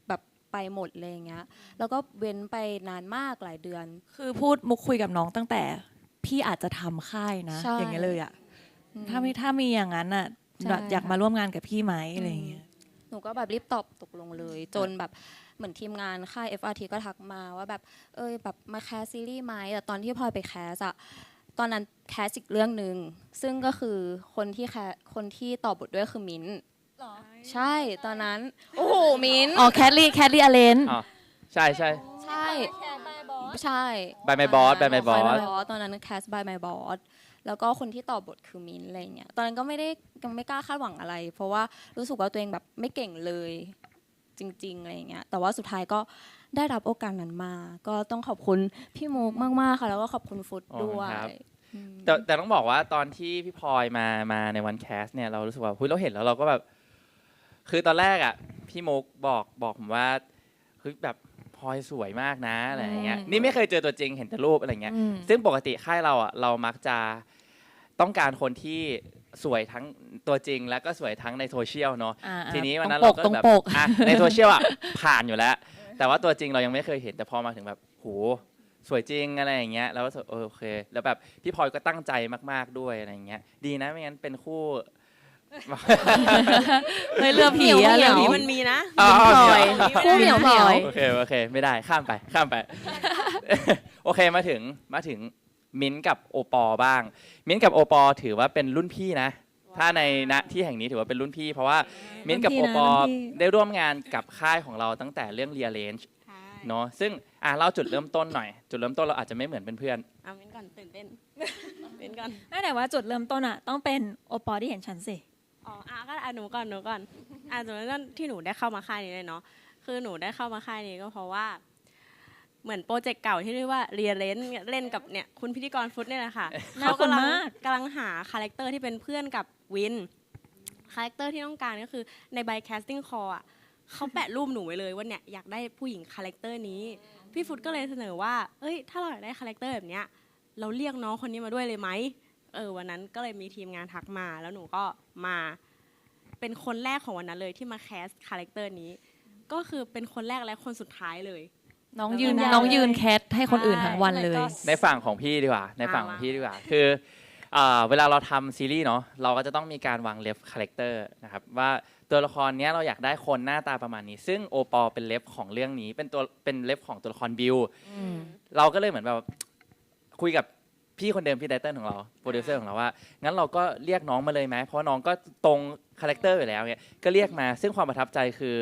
แบบไปหมดเลยอย่างเงี้ยแล้วก็เว้นไปนานมากหลายเดือน คือพูดมุกคุยกับน้องตั้งแต่พี่อาจจะทำค่ายนะ ใช่ อย่างเงี้ยเลยอ่ะ ถ้ามีอย่างนั้นอ่ะ ใช่ แบบอยากมาร่วมงานกับพี่ไหมอะไรอย่างเงี้ย หนูก็แบบรีบตอบตกลงเลย จนแบบเหมือนทีมงานค่าย FRT ก็ทักมาว่าแบบแบบมาแคสซีรีส์ไหมแต่ตอนที่พลอยไปแคสอะตอนนั้นแคสอีกเรื่องหนึ่งซึ่งก็คือคนที่ต่อบทด้วยคือมิ้นท์ใช่ตอนนั้นโอ้โหมิ้นท์ อ๋อแคทลี่อเลน อ๋อ ใช่ ใช่ใช่ By My Boss By My Boss ตอนนั้นแคส by my boss แล้วก็คนที่ต่อบทคือมิ้นท์อะไรเงี้ยตอนนั้นก็ไม่กล้าคาดหวังอะไร เพราะว่ารู้สึกว่าตัวเองแบบไม่เก่งเลยจริงๆอะไรเงี้ยแต่ว่าสุดท้ายก็ได้รับโอกาสนั้นมา ก็ต้องขอบคุณพี่มุกมากๆค่ะแล้วก็ขอบคุณฟุตด้วย ครับ แต่ต้องบอกว่าตอนที่พี่พลอยมาในวันแคสเนี่ยเรารู้สึกว่าเราเห็นแล้วเราก็แบบคือตอนแรกอ่ะพี่มุกบอกผมว่าคือแบบพลอยสวยมากนะอะไรอย่างเงี้ยนี่ไม่เคยเจอตัวจริงเห็นแต่รูปอะไรเงี้ยซึ่งปกติค่ายเราอ่ะเรามักจะต้องการคนที่สวยทั้งตัวจริงแล้วก็สวยทั้งในโซเชียลเนาะ ทีนี้วันนั้นเราก็แบบอ่ะในโซเชียลอ่ะผ่านอยู่แล้ว แต่ว่าตัวจริงเรายังไม่เคยเห็นแต่พอมาถึงแบบโหสวยจริงอะไรอย่างเงี้ยแล้วก็โอเคแล้วแบบพี่พลอยก็ตั้งใจมากๆด้วยอะไรอย่างเงี้ยดีนะไม่งั้นเป็นคู่ ไม่เลือกผีอะ เดี๋ เรื่ ย อ ว ง นี้ นี้ มันมีนะ อ๋อ คู่เหมียวพลอย โอเคไม่ได้ข้ามไป โอเคมาถึงมิ้นท์กับโอปอบ้าง มิ้นท์กับโอปอถือว่าเป็นรุ่นพี่นะ ถ้าในณที่แห่งนี้ถือว่าเป็นรุ่นพี่ เพราะว่ามิ้นท์กับโอปอได้ร่วมงานกับค่ายของเราตั้งแต่เรื่อง Rearrange เนาะซึ่งเล่าจุดเริ่มต้นหน่อย จุดเริ่มต้นเราอาจจะไม่เหมือนเพื่อน เอามิ้นก่อนตื่นเต้นมิ้นก่อน ไม่แต่ว่าจุดเริ่มต้นอ่ะต้องเป็นโอปอที่เห็นฉันสิ อ๋อก็หนูก่อนสมมติว่าที่หนูได้เข้ามาค่ายนี้เลยเนาะคือหนูได้เข้ามาค่ายนี้ก็เพราะว่าเหมือนโปรเจกต์เก่าที่เรียกว่าเรียนเล่นกับเนี่ยคุณพิธีกรฟุตเนี่ยแหละค่ะ น่า เขา กลัวมาก กำลังหาคาแรคเตอร์ที่เป็นเพื่อนกับวินคาแรคเตอร์ที่ต้องการก็คือในใบแคสติ้งคออ่ะเขาแปะรูปหนูไว้เลยว่าเนี่ยอยากได้ผู้หญิงคาแรคเตอร์นี้พี่ฟุตก็เลยเสนอว่าเอ้ยถ้าเราอยากได้คาแรคเตอร์แบบเนี้ยเราเรียกน้องคนนี้มาด้วยเลยไหมวันนั้นก็เลยมีทีมงานทักมาแล้วหนูก็มาเป็นคนแรกของวันนั้นเลยที่มาแคสคาแรคเตอร์นี้ก็คือเป็นคนแรกและคนสุดท้ายเลย น้องยืนแคทให้คนอื่นทั้งวันเลย ๆในฝั่งของพี่ดีกว่าคือเวลาเราทำซีรีส์เนาะเราก็จะต้องมีการวางเลฟคาแรคเตอร์นะครับว่าตัวละครเนี้ยเราอยากได้คนหน้าตาประมาณนี้ ซึ่งโอปอเป็นเลฟของเรื่องนี้เป็นเลฟของตัวละครบิวเราก็เลยเหมือนแบบคุยกับพี่คนเดิมพี่ไตเติ้ลของเราโปรดิวเซอร์ของเราว่างั้นเราก็เรียกน้องมาเลยไหมเพราะน้องก็ตรงคาแรคเตอร์อยู่แล้วเนี่ยก็เรียกมาซึ่งความประทับใจคือ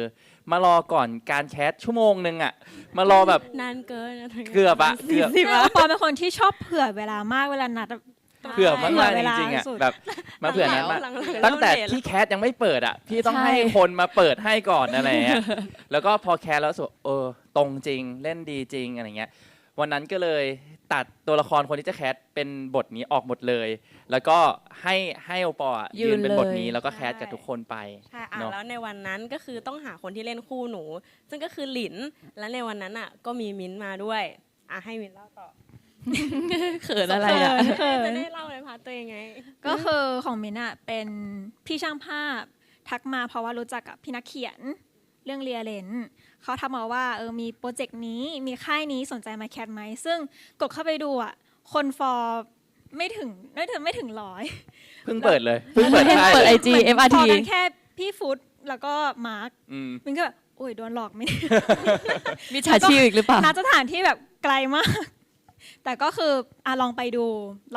มารอก่อนการแคสชั่วโมงนึงอ่ะมารอแบบ นานเกิน เกือบ โอปอเป็นคนที่ชอบเผื่อเวลามากเวลานัด เผื่อมากๆจริงๆอ่ะแบบมาเผื่อนั้นมากตั้งแต่ที่แคสยังไม่เปิดอ่ะพี่ต้องให้คนมาเปิดให้ก่อนอะไรเงี้ยแล้วก็พอแคสแล้วตรงจริงเล่นดีจริงอะไรเงี้ยวันนั้นก็เลยตัดตัวละครคนที่จะแคสเป็นบทนี้ออกหมดเลย แล้วก็ให้โอปอยืนเป็นบทนี้แล้วก็แคสกับทุกคนไป ใช่ เนาะ แล้วในวันนั้นก็คือต้องหาคนที่เล่นคู่หนู ซึ่งก็คือหลินและในวันนั้นอ่ะก็มีมิ้นท์มาด้วยให้มิ้นท์เล่าต่อ เขินอะไรอ่ะ เขิน จะได้เล่าในพาร์ทตัวเองไง ก็คือของมินอะเป็นพี่ช่างภาพทักมาเพราะว่ารู้จักกับพี่นักเขียนเรื่องเรียเลนเขาทักมาว่ามีโปรเจกต์นี้มีค่ายนี้สนใจมาแคสไหมซึ่งกดเข้าไปดูอะคนฟอลไม่ถึงร้อย เพิ่งเปิดเลยเพิ่งเปิดค่าย เปิด เลย IG FRT พอกันแค่พี่ฟุตแล้วก็มาร์ค อืม มินก็แบบโอ้ยโดนหลอกไหมเนี่ย มีฉาชีพอีกหรือเปล่า ณสถานที่แบบไกลมาก แต่ก็คือลองไปดู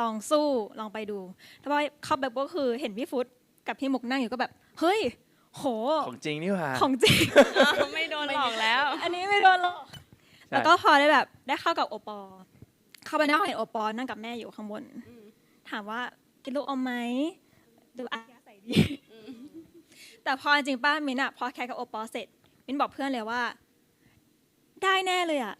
ลองสู้ลองไปดูแต่พอเข้าแบบก็คือเห็นพี่ฟุตกับพี่มุกนั่งอยู่ก็แบบเฮ้ยโห ของจริงนี่หว่า ของจริง ไม่โดนหลอกแล้ว อันนี้ไม่โดนหรอก ใช่ แล้วก็พอได้แบบได้เข้ากับโอปอล์เข้าไปนั่งเห็นโอปอล์นั่งกับแม่อยู่ข้างบน ถามว่ากินลูกอมไหมดูอาใส่ดี แต่พอจริงๆป้ามินอะพอแคสกับโอปอล์เสร็จมินบอกเพื่อนเลยว่า ได้แน่เลยอะ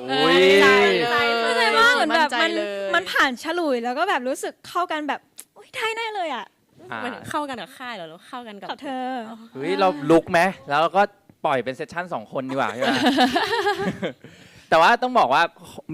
อุ้ย เข้าใจว่าเหมือนแบบ มั่นใจเลย มันผ่านฉลุยแล้วก็แบบรู้สึกเข้ากันแบบอุ๊ยได้แน่เลยอะ อ่า มันเข้ากันกับค่ายเหรอหรือเข้ากันกับ กับเธอ เฮ้ยเราลุกไหมแล้วก็ปล่อยเป็นเซสชั่น2 คนดีกว่าใช่ไหม แต่ว่าต้องบอกว่า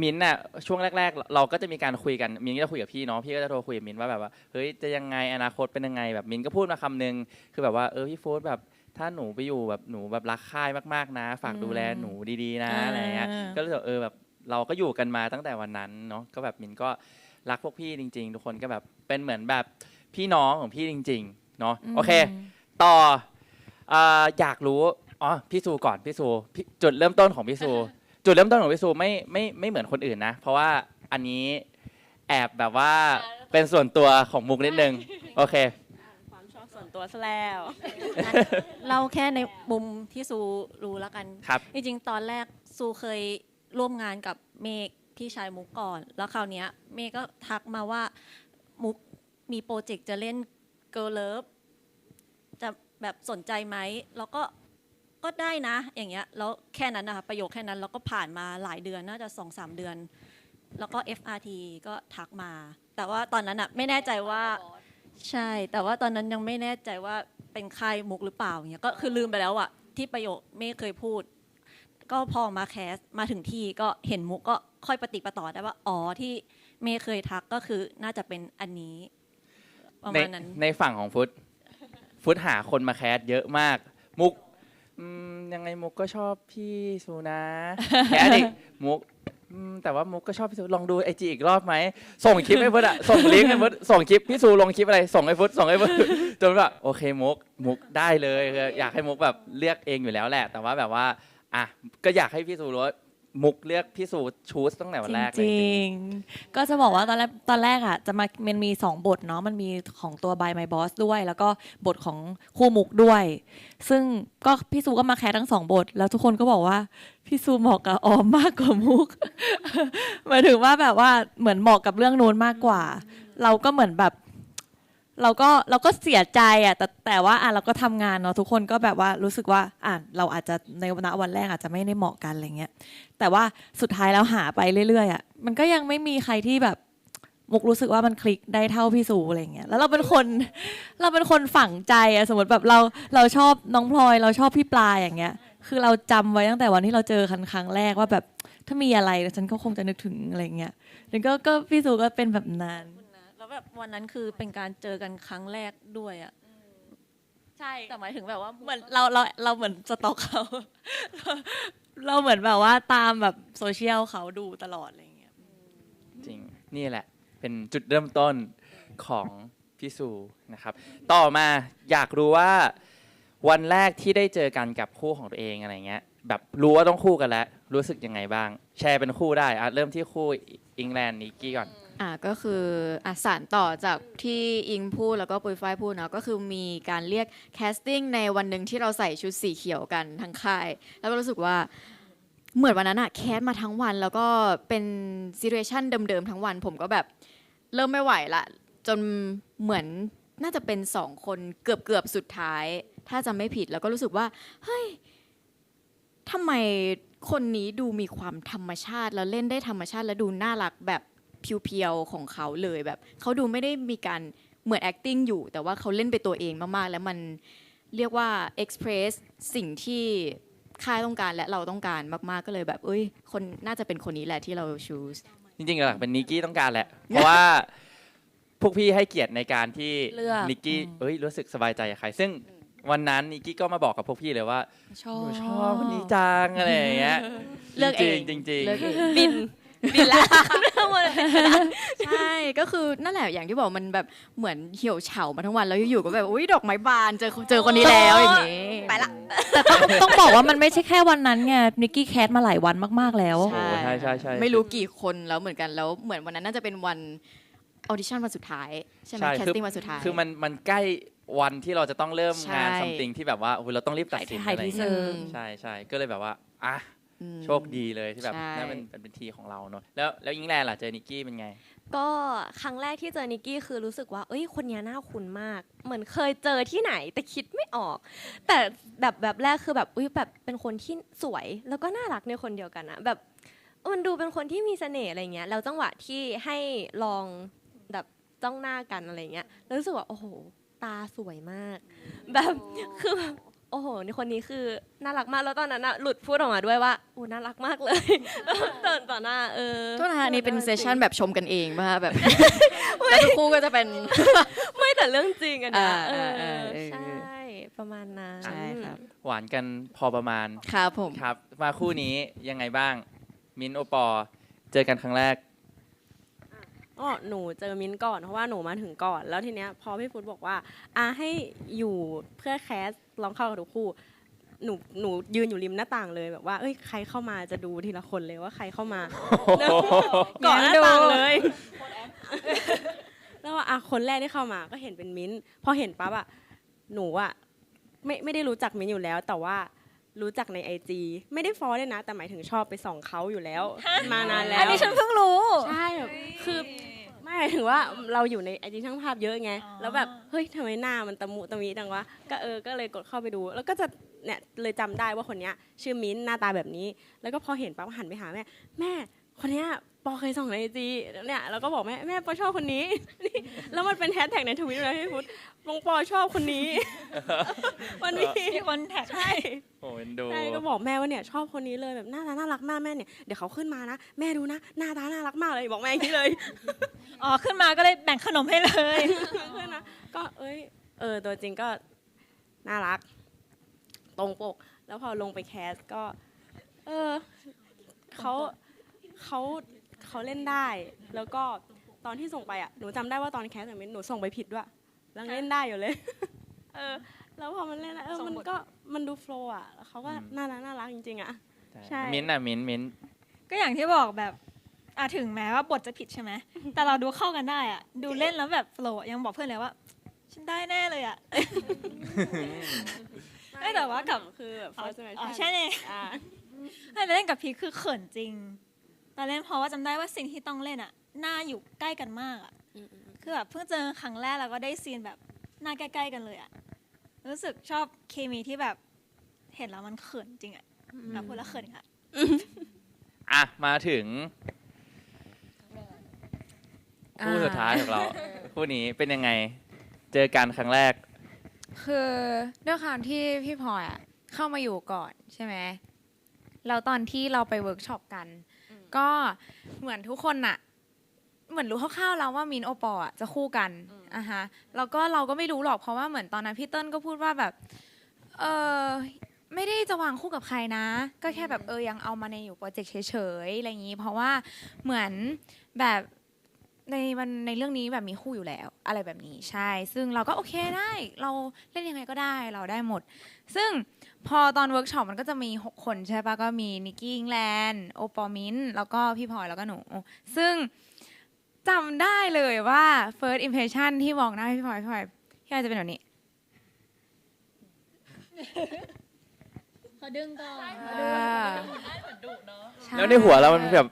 มิ้นท์น่ะช่วงแรกๆ เราก็จะมีการคุยกันมิ้นท์ก็จะคุยกับพี่เนาะพี่ก็จะโทรคุยกับมิ้นท์ว่าแบบว่าเฮ้ยจะยังไงอนาคตเป็นยังไงแบบมิ้นท์ก็พูดมาคำนึงคือแบบว่าพี่โฟร์แบบถ้าหนูไปอยู่แบบหนูแบบรักค่ายมากๆนะ ฝากดูแลหนูดีๆนะอะไรเงี้ยก็เลยแบบเราก็อยู่กันมาตั้งแต่วันนั้นเนาะก็แบบมิ้นท์ก็รักพวกพี่จริงๆ ทุกคนก็แบบเป็นเหมือนแบบพี่น้องของพี่จริงๆเนาะโอเคต่ออยากรู้พี่ซูก่อนพี่ซูจุดเริ่มต้นของพี่ซู จุดเริ่มต้นของพี่ซูไม่เหมือนคนอื่นนะ เพราะว่าอันนี้แอบแบบว่าเป็นส่วนตัวของมุกนิดนึงโอเค ความชอบส่วนตัวซะแล้ว เราแค่ในมุมที่ซูรู้แล้วกัน ครับ จริงๆ ตอนแรกซูเคยร่วมงานกับเมฆพี่ชายมุกก่อน แล้วคราวเนี้ยเมฆก็ทักมาว่ามุกมีโปรเจกต์จะเล่น Girl Love จะแบบสนใจไหมแล้วก็ได้นะอย่างเงี้ยแล้วแค่นั้นนะคะประโยคแค่นั้นแล้วก็ผ่านมาหลายเดือนน่าจะ 2-3 เดือน แล้วก็ FRT ก็ทักมา แต่ว่าตอนนั้นอะไม่แน่ใจว่าใช่ แต่ว่าตอนนั้นยังไม่แน่ใจว่าเป็นค่ายมุกหรือเปล่าอย่างเงี้ยก็คือลืมไปแล้วอะที่ประโยคไม่เคยพูด ก็พอมาแคสมาถึงที่ก็เห็นมุกก็ค่อยปฏิปต่อได้ว่าที่เมย์เคยทักก็คือน่าจะเป็นอันนี้ประมาณนั้น ในฝั่งของฟุตหาคนมาแคสเยอะมากมุกยังไงมุกก็ชอบพี่ซูนะแคสอีกมุกแต่ว่ามุกก็ชอบพี่ซูลองดูไอจีอีกรอบไหมส่งคลิปให้ฟุตอะส่งลิงก์ให้ฟุตส่งคลิปพี่ซูลงคลิปอะไรส่งให้ฟุตจนแบบโอเคมุกได้เลยอยากให้มุกแบบเลือกเองอยู่แล้วแหละ แต่ว่าแบบว่าก็อยากให้พี่ซูรู้ว่ามุกเลือกพี่ซูชูสตั้งแต่วันแรกเลย จริงๆก็จะบอกว่าตอนแรกอ่ะจะมันมี2บทเนาะมันมีของตัว By My Boss ด้วย แล้วก็บทของคู่มุกด้วย ซึ่งก็พี่ซูก็มาแคสทั้ง2บทแล้วทุกคนก็บอกว่าพี่ซูเหมาะกับออมมากกว่ามุก หมายถึงว่าแบบว่าเหมือนเหมาะกับเรื่องนู้นมากกว่า เราก็เหมือนแบบเราก็เสียใจอ่ะแต่ว่าเราก็ทำงานเนาะทุกคนก็แบบว่ารู้สึกว่าเราอาจจะในวันแรกอาจจะไม่ได้เหมาะกันอะไรเงี้ยแต่ว่าสุดท้ายแล้วหาไปเรื่อยๆอ่ะมันก็ยังไม่มีใครที่แบบมุกรู้สึกว่ามันคลิกได้เท่าพี่สูอะไรเงี้ยแล้วเราเป็นคนฝังใจอ่ะสมมติแบบเราชอบน้องพลอยเราชอบพี่ปลาอย่างเงี้ยคือเราจำไว้ตั้งแต่วันที่เราเจอกันครั้งแรกว่าแบบถ้ามีอะไรฉันก็คงจะนึกถึงอะไรเงี้ยแล้วก็พี่สูก็เป็นแบบนั้นแล้วแบบวันนั้นคือเป็นการเจอกันครั้งแรกด้วยอ่ะใช่แต่หมายถึงแบบว่าเหมือนเราเหมือนสต็อกเขา เราเหมือนแบบว่าตามแบบโซเชียลเขาดูตลอดอะไรอย่างเงี้ย จริงนี่แหละเป็นจุดเริ่มต้นของพี่ซูนะครับต่อมาอยากรู้ว่าวันแรกที่ได้เจอกันกับคู่ของตัวเองอะไรเงี้ยแบบรู้ว่าต้องคู่กันแล้วรู้สึกยังไงบ้างแชร์เป็นคู่ได้เริ่มที่คู่อิงแลนด์นิกกี้ก่อนก็คือสานต่อจากที่อิงพูดแล้วก็ปุยฝ้ายพูดนะก็คือมีการเรียกแคสติ้งในวันหนึ่งที่เราใส่ชุดสีเขียวกันทั้งค่ายแล้วก็รู้สึกว่าเหมือนวันนั้นแคสมาทั้งวันแล้วก็เป็นซิทูเอชั่นเดิมๆทั้งวันผมก็แบบเริ่มไม่ไหวละจนเหมือนน่าจะเป็น2คนเกือบสุดท้ายถ้าจำไม่ผิดแล้วก็รู้สึกว่าเฮ้ยทำไมคนนี้ดูมีความธรรมชาติแล้วเล่นได้ธรรมชาติแล้วดูน่ารักแบบเพียวๆของเขาเลยแบบเขาดูไม่ได้มีการเหมือน acting อยู่แต่ว่าเขาเล่นไปตัวเองมากๆแล้วมันเรียกว่า express สิ่งที่ค่ายต้องการและเราต้องการมากๆก็เลยแบบคนน่าจะเป็นคนนี้แหละที่เรา choose จริงๆหลักเป็นนิกกี้ต้องการแหละ เพราะว่าพวกพี่ให้เกียรติในการที่ เลือก นิกกี้รู้สึกสบายใจกับใคร ซึ่งวันนั้นนิกกี้ก็มาบอกกับพวกพี่เลยว่า ชอบ หนูชอบคนนี้จังอะไรอย่างเงี้ย เลือกเอง จริงๆจริง เลือกเอง บินละ ใช่ก็คือนั่นแหละอย่างที่บอกมันแบบเหมือนเหี่ยวเฉามาทั้งวันแล้วอยู่ๆก็แบบอุ้ยดอกไม้บานเจอคนนี้แล้วอย่างงี้ ไปละ แต่ต้องบอกว่ามันไม่ใช่แค่วันนั้นไงนิกกี้แคสมาหลายวันมากๆแล้ว โอ้ใช่ใช่ใช่ ไม่รู้กี่คนแล้วเหมือนกันแล้วเหมือนวันนั้นน่าจะเป็นวันออดิชั่นวันสุดท้ายใช่ไหม ใช่ แคสติ้งวันสุดท้าย คือมันใกล้วันที่เราจะต้องเริ่มงาน ใช่ ซัมติงที่แบบว่าโอ้โหเราต้องรีบตัดสิน ถ่าย อะไร ที อย่าง เซ เงี้ อย ร์ ใช่ใช่ก็เลยแบบว่าอ่ะ อืม โชคดีเลยที่แบบ ใช่ นั่นเป็นทีของเราเนอะแล้วอิงแลนด์ล่ะเจอนิกกี้เป็นไง ก็ครั้งแรกที่เจอนิกกี้คือรู้สึกว่าเอ้ยคนนี้น่าคุ้นมาก เหมือนเคยเจอที่ไหนแต่คิดไม่ออก แต่แบบแรกคือแบบอุ้ยแบบเป็นคนที่สวยแล้วก็น่ารักในคนเดียวกันอะแบบมันดูเป็นคนที่มีเสน่ห์อะไรเงี้ยแล้วจังหวะที่ให้ลองแบบจ้องหน้ากันอะไรเงี้ยแล้วรู้สึกว่าโอ้โหตาสวยมาก แบบคือแบบโอ้โหในคนนี้คือน่ารักมากแล้วตอนนั้นอะหลุดพูดออกมาด้วยว่าอู้น่ารักมากเลย ต่อหน้าโทษนะคะอันนี่เป็นเซสชั่นแบบชมกันเองป่ะคะแบบ แล้วทุกคู่ก็จะเป็น ไม่แต่เรื่องจริงอะนะ ใช่ ใช่ประมาณนั้น ใช่ครับ หวานกันพอประมาณ ครับผม ครับมาคู่นี้ยังไงบ้าง มิ้นท์โอปอล์เจอกันครั้งแรก อ๋อหนูเจอมิ้นท์ก่อนเพราะว่าหนูมาถึงก่อน แล้วทีเนี้ยพอพี่ฟุตบอกว่าให้อยู่เพื่อแคสลองเข้ากับทุกคู่หนูยืนอยู่ริมหน้าต่างเลยแบบว่าเอ้ยใครเข้ามาจะดูทีละคนเลยว่าใครเข้ามาก่อนหน้าต่างเลย แล้วว่าคนแรกที่เข้ามาก็เห็นเป็นมิ้นท์พอเห็นปั๊บหนูไม่ได้รู้จักมิ้นท์อยู่แล้ว แต่ว่ารู้จักใน IG ไม่ได้ฟอลเลยนะ แต่หมายถึงชอบไปส่องเขาอยู่แล้ว มานานแล้ว อันนี้ฉันเพิ่งรู้ ใช่แบบคือไม่หมายถึงว่าเราอยู่ในไอจีช่างภาพเยอะไง แล้วแบบเฮ้ยทำไมหน้ามันตะมุตะมิดังวะก็เลยกดเข้าไปดู แล้วก็จะเนี่ยเลยจำได้ว่าคนเนี้ยชื่อมิ้นท์หน้าตาแบบนี้ แล้วก็พอเห็นปั๊บหันไปหาแม่คนเนี้ยปอเคยส่องในไอจีเนี่ยแล้วก็บอกแม่ปอชอบคนนี้ แล้วมันเป็นแฮชแท็กในทวิตเลยพี่พุทธลงปอชอบคนนี้ มันมีคนแท็กใช่ โอ้ยดู ใช่ก็บอกแม่ว่าเนี่ยชอบคนนี้เลยแบบหน้าตาน่ารักมากแม่เนี่ยเดี๋ยวเขาขึ้นมานะแม่ดูนะหน้าตาน่ารักมากเลยบอกแม่อย่างนี้เลย อ๋อ ขึ้นมาก็เลยแบ่งขนมให้เลย ขึ้นนะก็ตัวจริงก็น่ารัก ตรงปก แล้วพอลงไปแคสก็เขาเล่นได้ แล้วก็ตอนที่ส่งไปหนูจำได้ว่าตอนแคสแบบนี้หนูส่งไปผิดด้วยแล้วเล่นได้อยู่เลย แล้วพอมันเล่นแล้วมันดูโฟล์เขาก็น่ารักจริงๆใช่ มิ้นท์มิ้นท์ ก็อย่างที่บอกแบบถึงแม้ว่าบทจะผิดใช่ไหม แต่เราดูเข้ากันได้ดูเล่นแล้วแบบโฟลว์ยังบอกเพื่อนเลยว่า ฉันได้แน่เลยไม่แต่ว่ากับ คือแบบ อ๋อ first impression ใช่เลยแต่เล่นกับพีคคือเขินจริงแต่เล่นเพราะว่าจำได้ว่าสิ่งที่ต้องเล่นหน้าอยู่ใกล้กันมากคือแบบเพิ่งเจอครั้งแรกแล้วก็ได้ซีนแบบหน้าใกล้ๆกันเลยรู้สึกชอบเคมีที่แบบเห็นแล้วมันเขินจริงแบบพูดแล้วเขินค่ะ มาถึงคู่สุดท้ายของเรา คู่นี้เป็นยังไง เจอกันครั้งแรก คือด้วยความที่พี่พลอยเข้ามาอยู่ก่อนใช่ไหมแล้วตอนที่เราไปเวิร์กช็อปกัน ก็เหมือนทุกคนเหมือนรู้คร่าวๆแล้วว่ามินโอปอจะคู่กันฮะแล้วก็เราก็ไม่รู้หรอกเพราะว่าเหมือนตอนนั้นพี่เติ้ลก็พูดว่าแบบไม่ได้จะวางคู่กับใครนะ ก็แค่แบบยังเอามาในอยู่โปรเจกต์เฉยๆอะไรอย่างนี้ เพราะว่าเหมือนแบบในเรื่องนี้แบบมีคู่อยู่แล้วอะไรแบบนี้ใช่ซึ่งเราก็โอเคได้เราเล่นยังไงก็ได้เราได้หมด ซึ่งพอตอนเวิร์กช็อปมันก็จะมี6คนใช่ปะก็มีนิกกี้อิงแลนด์โอปอมินแล้วก็พี่พลอยแล้วก็หนูซึ่งจำได้เลยว่า first impression ที่มองหน้าพี่พลอยจะเป็นแบบนี้เขาดึงก่อน แล้วในหัวเรามันแบบ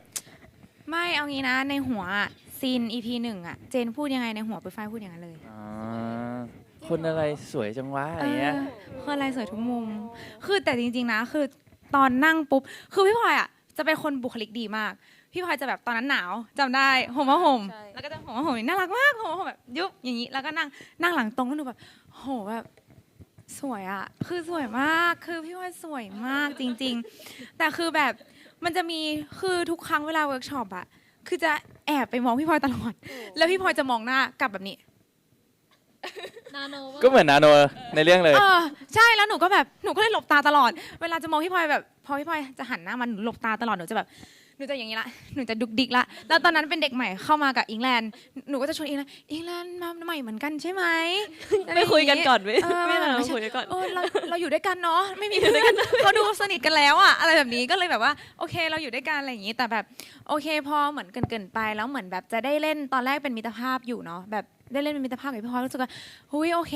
ไม่เอางี้นะในหัวซีน EP 1เจนพูดยังไงในหัวปุ้ยฝ้ายพูดอย่างนั้นเลย คนอะไรสวยจังวะอะไรเงี้ย คนอะไรสวยทุกมุมคือแต่จริงๆนะคือตอนนั่งปุ๊บคือพี่พลอยจะเป็นคนบุคลิกดีมากพี่พลอยจะแบบตอนนั้นหนาวจำได้ห่มผ้าห่มแล้วก็จะห่มผ้าห่มน่ารักมากห่มผ้าห่มแบบยุบอย่างนี้แล้วก็นั่งหลังตรงก็ดูแบบโหแบบสวยคือสวยมากคือพี่พลอยสวยมากจริงๆแต่คือแบบมันจะมีคือทุกครั้งเวลาเวิร์กช็อป คือจะแอบไปมองพี่พลอยตลอด แล้วพี่พลอยจะมองหน้ากลับแบบนี้ ก็เหมือนนาโนในเรื่องเลย ใช่ แล้วหนูก็เลยหลบตาตลอด เวลาจะมองพี่พลอยแบบพอพี่พลอยจะหันหน้ามาหนูหลบตาตลอด หนูจะอย่างนี้ละ หนูจะดุกดิกละ แล้วตอนนั้นเป็นเด็กใหม่เข้ามากับอิงแลนด์ หนูก็จะชวนอิงแลนด์มาใหม่เหมือนกันใช่ไหม ไม่คุยกันก่อนไหม ไม่ ไม่คุยกันก่อน เราอยู่ด้วยกันเนาะ ไม่มีด้วยกันเขาดูสนิทกันแล้วอะอะไรแบบนี้ ก็เลยแบบว่าโอเคเราอยู่ด้วยกันอะไรอย่างนี้ แต่แบบโอเคพอเหมือนเกินไปแล้วเหมือนแบบจะได้เล่นตอนแรกเป็นมิตรภาพอยู่เนาะ แบบได้เล่นเป็นมิตรภาพกับพี่พลอยรู้สึกว่าหุยโอเค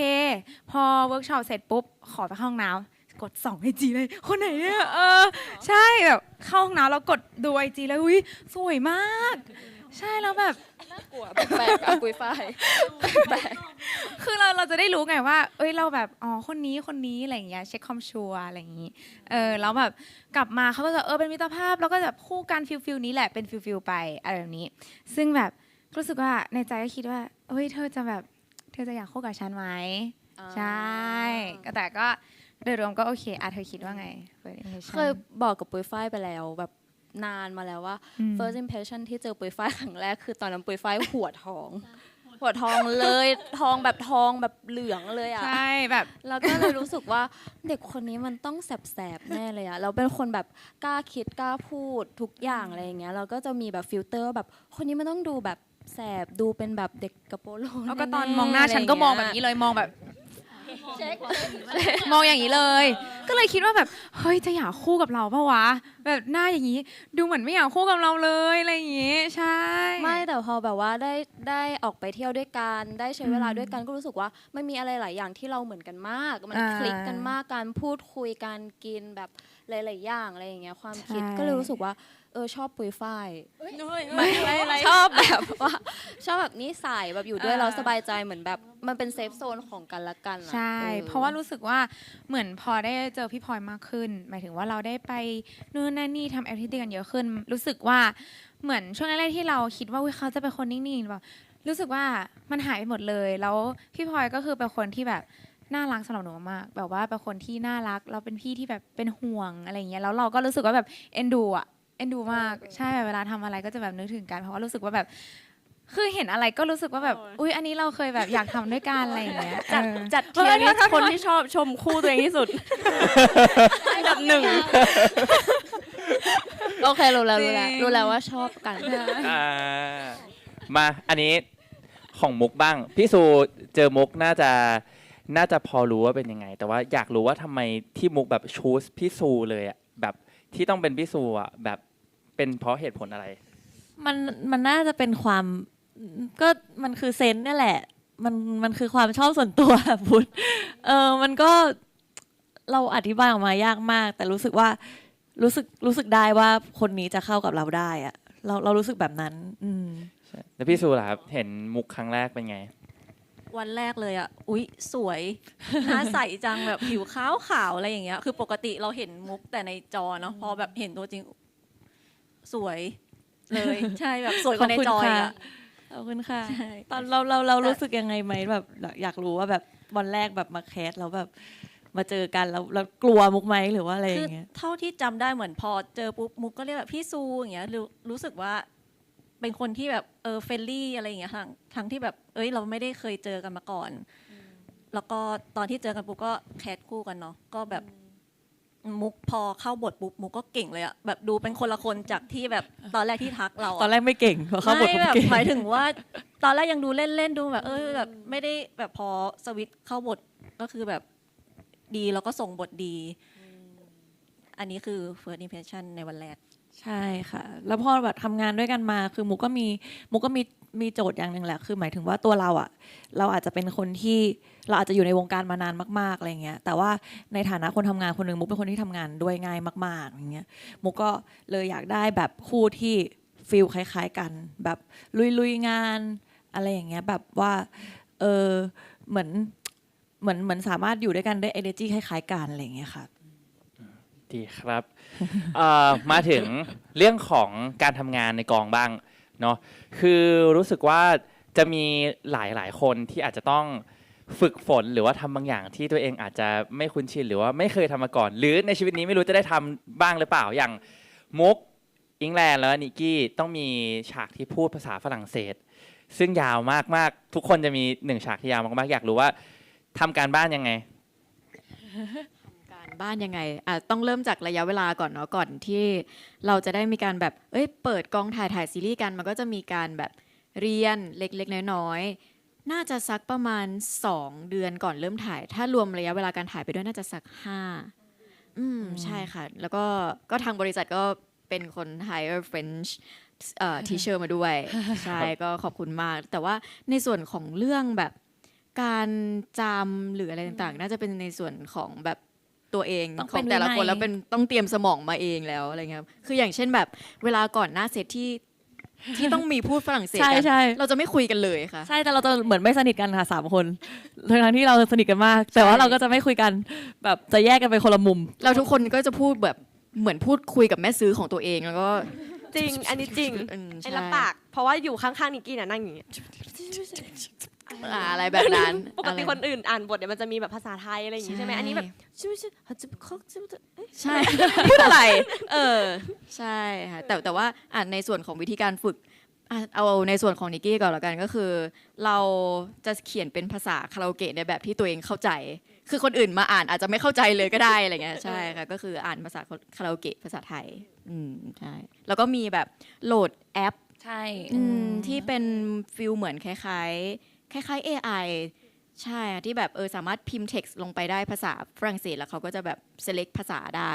พอเวิร์กช็อปเสร็จปุ๊บขอไปเข้าห้องน้ำกด2 IG เลยคนไหนเนี่ยใช่แบบเข้าห้องน้ำแล้วกดดู IG แล้วหุยสวยมาก ใช่แล้วแบบกลัวแปลกๆอะปุยฝ้ายแปลก คือเราจะได้รู้ไงว่าเอ้ยเราแบบอ๋อคนนี้อะไรอย่างเงี้ยเช็คความชัวร์อะไรอย่างงี้แล้วแบบกลับมาเขาก็จะเป็นมิตรภาพแล้วก็แบบคู่กันฟิลนี้แหละเป็นฟิลไปอะไรแบบนี้ซึ่งแบบรู้สึกว่าในใจก็คิดว่าเฮ้ยเธอจะอยากคู่กับฉันไหมใช่แต่ก็โดยรวมก็โอเคเธอคิดว่าไง เคยบอกกับปุยฝ้ายไปแล้วแบบนานมาแล้วว่า first impression ที่เจอปุยฝ้ายครั้งแรกคือตอนนั้นปุยฝ้ายหัวทองเลยทองแบบเหลืองเลยอ่ะ ใช่แบบแล้วก็เลยรู้สึกว่าเด็กคนนี้มันต้องแสบแน่เลยอ่ะเราเป็นคนแบบกล้าคิดกล้าพูดทุกอย่างอะไรอย่างเงี้ยเราก็จะมีแบบฟิลเตอร์แบบคนนี้มันต้องดูแบบแสบดูเป็นแบบเด็กกระโปรง แล้วก็ตอนมองหน้าฉันก็มองแบบนี้เลยมองแบบมองอย่างนี้เลย ก็เลยคิดว่าแบบเฮ้ยจะอยากคู่กับเราปะวะแบบหน้าอย่างนี้ดูเหมือนไม่อยากคู่กับเราเลยอะไรอย่างงี้ใช่ไม่แต่พอแบบว่าได้ออกไปเที่ยวด้วยกันได้ใช้เวลาด้วยกันก็รู้สึกว่ามันมีอะไรหลายอย่างที่เราเหมือนกันมากมันคลิกกันมากการพูดคุยการกินแบบหลายๆอย่างอะไรอย่างเงี้ยความคิดก็เลยรู้สึกว่าชอบปุยฝ้ายชอบแบบว่าชอบแบบนิสัยแบบอยู่ด้วยเราสบายใจเหมือนแบบมันเป็นเซฟโซนของกันและกันใช่เพราะว่ารู้สึกว่าเหมือนพอได้เจอพี่พลอยมากขึ้นหมายถึงว่าเราได้ไปนู่นนั่นนี่ทำแอคทิวิตี้กันเยอะขึ้นรู้สึกว่าเหมือนช่วงแรกๆที่เราคิดว่าเขาจะเป็นคนนิ่งๆแบบรู้สึกว่ามันหายไปหมดเลยแล้วพี่พลอยก็คือเป็นคนที่แบบน่ารักสำหรับหนูมากแบบว่าเป็นคนที่น่ารักเราเป็นพี่ที่แบบเป็นห่วงอะไรอย่างเงี้ยแล้วเราก็รู้สึกว่าแบบเอ็นดูมากใช่แบบเวลาทำอะไรก็จะแบบนึกถึงกันเพราะว่ารู้สึกว่าแบบคือเห็นอะไรก็รู้สึกว่าแบบอุ๊ยอันนี้เราเคยแบบอยากทำด้วยกันอะไรอย่างเงี้ยจัดเทียร์ลิสต์คนที่ชอบชมคู่ตัวเองที่สุดอันดับ1โอเครู้แล้วว่าชอบกันมาอันนี้ของมุกบ้างพี่ซูเจอมุกน่าจะพอรู้ว่าเป็นยังไงแต่ว่าอยากรู้ว่าทำไมที่มุกแบบชูสพี่ซูเลยอ่ะแบบที่ต้องเป็นพี่ซูอ่ะแบบเป็นเพราะเหตุผลอะไรมันน่าจะเป็นความก็มันคือเซนส์นี่แหละมันคือความชอบส่วนตัวพุทธมันก็เราอธิบายออกมายากมากแต่รู้สึกว่ารู้สึกได้ว่าคนนี้จะเข้ากับเราได้อะเรารู้สึกแบบนั้นแล้วพี่ซูล่ะครับเห็นมุกครั้งแรกเป็นไงวันแรกเลยอ่ะอุ๊ยสวยหน้าใสจังแบบผิวขาวอะไรอย่างเงี้ยคือปกติเราเห็นมุกแต่ในจอเนาะพอแบบเห็นตัวจริงสวยเลยใช่แบบสวยกว่าในจออ่ะขอบคุณค่ะตอนเรารู้สึกยังไงไหมแบบอยากรู้ว่าแบบวันแรกแบบมาแคสแล้วแบบมาเจอกันแล้วกลัวมุกไหมหรือว่าอะไรอย่างเงี้ยเท่าที่จำได้เหมือนพอเจอปุ๊บมุกก็เรียกแบบพี่ซูอย่างเงี้ยรู้สึกว่าเป็นคนที่แบบเฟรนลี่อะไรอย่างเงี้ยทั้งที่แบบเราไม่ได้เคยเจอกันมาก่อนแล้วก็ตอนที่เจอกันปุ๊บก็แคสคู่กันเนาะก็แบบมุกพอเข้าบทปุ๊บมุกก็เก่งเลยอะแบบดูเป็นคนละคนจากที่แบบตอนแรกที่ทักเราตอนแรกไม่เก่งพอเข้าบทแบบหมายถึงว่าตอนแรกยังดูเล่นๆดูแบบแบบไม่ได้แบบพอสวิตช์เข้าบทก็คือแบบดีแล้วก็ส่งบทดีอันนี้คือ first impression ในวันแรกใช่ค่ะแล้วพอแบบทำงานด้วยกันมาคือมุกก็มีโจทย์อย่างหนึ่งแหละคือหมายถึงว่าตัวเราอ่ะเราอาจจะเป็นคนที่เราอาจจะอยู่ในวงการมานานมากๆอะไรเงี้ยแต่ว่าในฐานะคนทำงานคนหนึ่งมุกเป็นคนที่ทำงานด้วยง่ายมากๆอย่างเงี้ยมุกก็เลยอยากได้แบบคู่ที่ฟีลคล้ายๆกันแบบลุยงานอะไรอย่างเงี้ยแบบว่าเหมือนสามารถอยู่ด้วยกันได้ energy คล้ายๆกันอะไรอย่างเงี้ยค่ะดีครับมาถึงเรื่องของการทำงานในกองบ้างเนาะคือรู้สึกว่าจะมีหลายคนที่อาจจะต้องฝึกฝนหรือว่าทำบางอย่างที่ตัวเองอาจจะไม่คุ้นชินหรือว่าไม่เคยทำมาก่อนหรือในชีวิตนี้ไม่รู้จะได้ทำบ้างหรือเปล่าอย่างมุก อิงแลนด์แล้วนิกกี้ต้องมีฉากที่พูดภาษาฝรั่งเศส ซึ่งยาวมากๆทุกคนจะมี1ฉากที่ยาวมากๆอยากรู้ว่าทำการบ้านยังไง การบ้านยังไงต้องเริ่มจากระยะเวลาก่อนเนาะก่อนที่เราจะได้มีการแบบเปิดกองถ่ายซีรีส์กันมันก็จะมีการแบบเรียนเล็กๆน้อยๆน่าจะสักประมาณ2 เดือนก่อนเริ่มถ่ายถ้ารวมระยะเวลาการถ่ายไปด้วยน่าจะสัก5ใช่ค่ะแล้วก็ทางบริษัทก็เป็นคน hire French teacher มาด้วย ใช่ก็ขอบคุณมาก แต่ว่าในส่วนของเรื่องแบบการจำหรืออะไรต่างๆ น่าจะเป็นในส่วนของแบบตัวเอง ต้อง ข เป็ อง น แต่ละ วินัย คนแล้วเป็นต้องเตรียมสมองมาเองแล้วอะไรเงี้ยคืออย่างเช่นแบบเวลาก่อนหน้าเซตที่ต้องมีพูดฝรั่งเศส ใช่ กัน ใช่ เราจะไม่คุยกันเลยค่ะ ใช่แต่เราจะเหมือนไม่สนิทกันค่ะ3 คนทั้งที่เราสนิทกันมาก แต่ว่าเราก็จะไม่คุยกันแบบจะแยกกันไปคนละมุม เราทุกคนก็จะพูดแบบเหมือนพูดคุยกับแม่ซื้อของตัวเองแล้วก็ จริง อันนี้จริง ใช่ ไอ้ละปาก เพราะว่าอยู่ข้างๆนิกกี้น่ะนั่งอย่างเงี้ย อะไรแบบนั้น ปกติคนอื่นอ่านบทเนี่ยมันจะมีแบบภาษาไทยอะไรอย่างงี้ใช่ไหมอันนี้แบบชื่อใช่ พูดอะไร ใช่ค่ะแต่ว่าในส่วนของวิธีการฝึกเอาในส่วนของนิกกี้ก่อนละกันก็คือ เราจะเขียนเป็นภาษาคาราโอเกะในแบบที่ตัวเองเข้าใจ คือคนอื่นมาอ่านอาจจะไม่เข้าใจเลยก็ได้อะไรเงี้ยใช่ค่ะก็คืออ่านภาษาคาราโอเกะภาษาไทยใช่แล้วก็มีแบบโหลดแอป ใช่ ที่เป็นฟิลเหมือนคล้ายๆ AI ใช่ค่ะที่แบบสามารถพิมพ์ text ลงไปได้ภาษาฝรั่งเศสแล้วเขาก็จะแบบ select ภาษาได้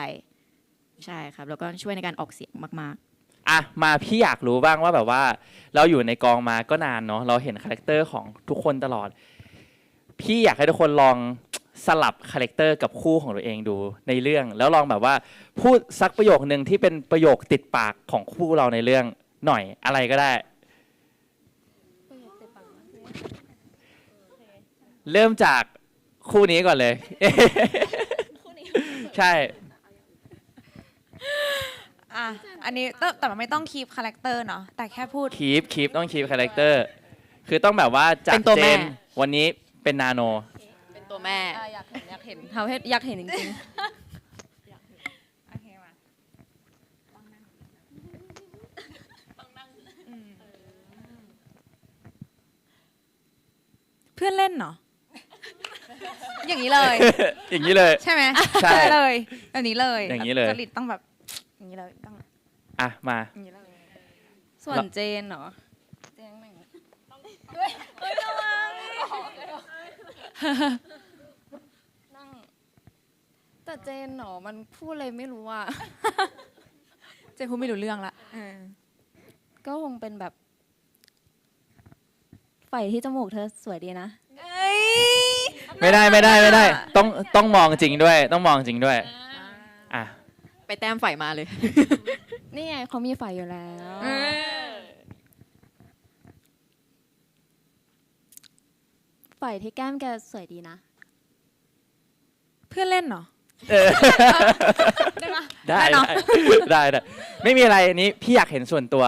ใช่ครับแล้วก็ช่วยในการออกเสียงมากๆ มาพี่อยากรู้บ้างว่าแบบว่าเราอยู่ในกองมาก็นานเนาะเราเห็นคาแรคเตอร์ของทุกคนตลอด พี่อยากให้ทุกคนลองสลับคาแรคเตอร์กับคู่ของตัวเองดูในเรื่อง แล้วลองแบบว่าพูดสักประโยคนึงที่เป็นประโยคติดปากของคู่เราในเรื่องหน่อยอะไรก็ได้ เริ่มจากคู่นี้ก่อนเลย ใช่ อันนี้แต่มันไม่ต้องคีปคาแรคเตอร์เนาะแต่แค่พูด คีปต้องคีปคาแรคเตอร์คือต้องแบบว่าจาก เป็นตัว เจ แม่ นวันนี้เป็นนาโน เป็นตัวแม่ อยากเห็นทำให้อยากเห็นจริง โอเคมาเพื่อนเล่นเนาะอย่างนี้เลย อย่างนี้เลย ใช่ไหม ใช่ เลยแบบนี้เลย อย่างนี้เลย จริตต้องแบบอย่างนี้เลยต้อง มา อย่างนี้เลย ส่วนเจนเหรอ เจ๊งหนึ่ง นั่งแต่เจนเหรอมันพูดอะไรไม่รู้อ่ะ เจ๊พูดไม่รู้เรื่องละ ก็คงเป็นแบบไฟที่จมูกเธอสวยดีนะ ไม่ได้ต้องมองจริงด้วยต้องมองจริงด้วยอ่ะ ไปแต้มฝ่ายมาเลย นี่ไงเขามีไฟอยู่แล้ว ไฟที่แก้มแกสวยดีนะ เพื่อนเล่นเนาะ ได้ไม่มีอะไรอันนี้พี่อยากเห็นส่วนตัว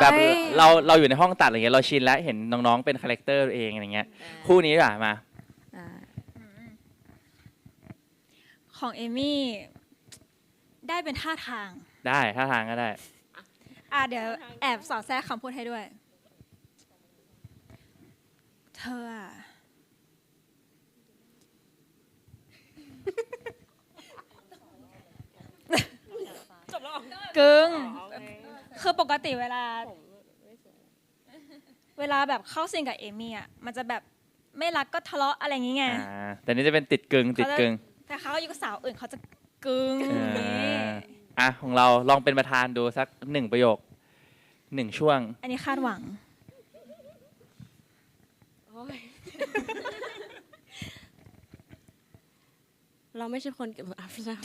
แบบเราอยู่ในห้องตัดอะไรเงี้ยเราชินแล้วเห็นน้องๆเป็นคาแรคเตอร์เองอะไรเงี้ยคู่นี้ดีกว่ามา ของเอมี่ได้เป็นท่าทาง ได้ท่าทางก็ได้ เดี๋ยวแอบสอดแทรกคำพูดให้ด้วย เธออะกึ่งคือปกติเวลาแบบเข้าซีนกับเอมี่อะมันจะแบบไม่รักก็ทะเลาะอะไรอย่างงี้ไง แต่นี่จะเป็นติดกึ่ง แต่เขาอยู่กับสาวอื่นเขาจะกึ่ง ของเราลองเป็นประธานดูสัก1 ประโยค 1 ช่วง อันนี้คาดหวัง เราไม่ใช่คนเก็บอัพแล้ว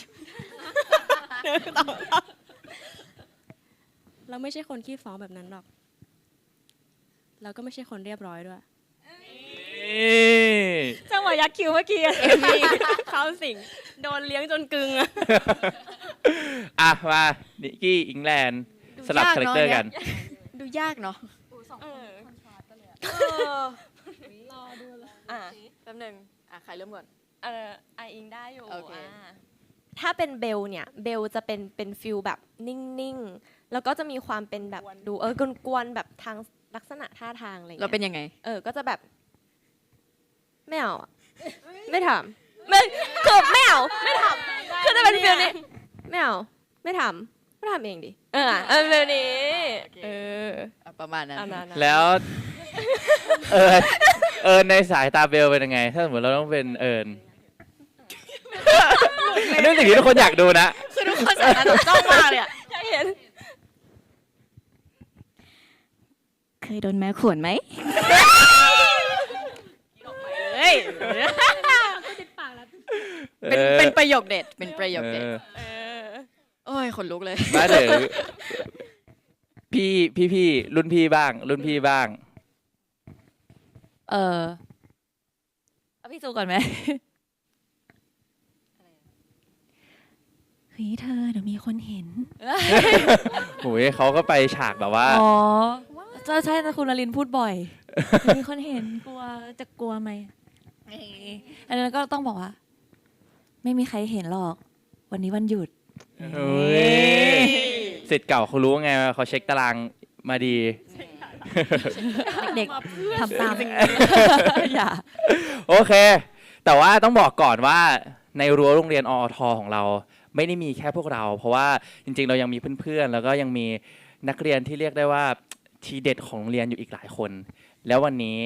เราไม่ใช่คนขี้ฟ้องแบบนั้นหรอก เราก็ไม่ใช่คนเรียบร้อยด้วย จังหวะยักคิ้วเมื่อกี้ เข้าสิงโดนเลี้ยงจนกึ่งอะ มานิกกี้อิงแลนด์สลับคาแรคเตอร์กัน ดูยากเนาะ แป๊บนึงใครเริ่มก่อน ไออิงได้อยู่ โอเค ถ้าเป็นเบลเนี่ยเบลจะเป็นฟิลแบบนิ่งๆแล้วก็จะมีความเป็นแบบดูกวนๆแบบทางลักษณะท่าทางอะไรอย่าง เรา เงี้ย เป็นยังไง ก็จะแบบไม่เอาอะไม่ทำไม่คือไม่เอาไม่ทำคือจะเป็นฟิลนี้ไม่เอาไม่ทำเองดิฟิลนี้ประมาณนั้น แล้ว เอิญในสายตาเบลเป็นยังไง ถ้าสมมติเราต้องเป็นเอิญอันนี้สิ่งที่ทุกคนอยากดูนะ คือทุกคนสายตาจ้องมากเลยอะ อยากเห็น เคยโดนแมวข่วนไหม เป็นประโยคเด็ด เป็นประโยคเด็ดโอ้ยขนลุกเลย มาเถอะพี่รุ่นพี่บ้าง เอาพี่จูก่อนไหมเฮ้ยเธอเดี๋ยวมีคนเห็น โอ้ยเขาก็ไปฉากแบบว่า อ๋อใช่แต่คุณนลินพูดบ่อยเดี๋ยวมีคนเห็นกลัวจะกลัวไหมอันนั้นก็ต้องบอกว่า ไม่มีใครเห็นหรอก วันนี้วันหยุด เฮ้ยสิทธิ์เก่าเขารู้ไงว่าเขาเช็คตารางมาดี เด็กๆทำตาม อย่า โอเค แต่ว่าต้องบอกก่อนว่าในรั้วโรงเรียนออทของเราไม่ได้มีแค่พวกเรา เพราะว่าจริงๆเรายังมีเพื่อนๆแล้วก็ยังมีนักเรียนที่เรียกได้ว่าทีเด็ดของโรงเรียนอยู่อีกหลายคน แล้ววันนี้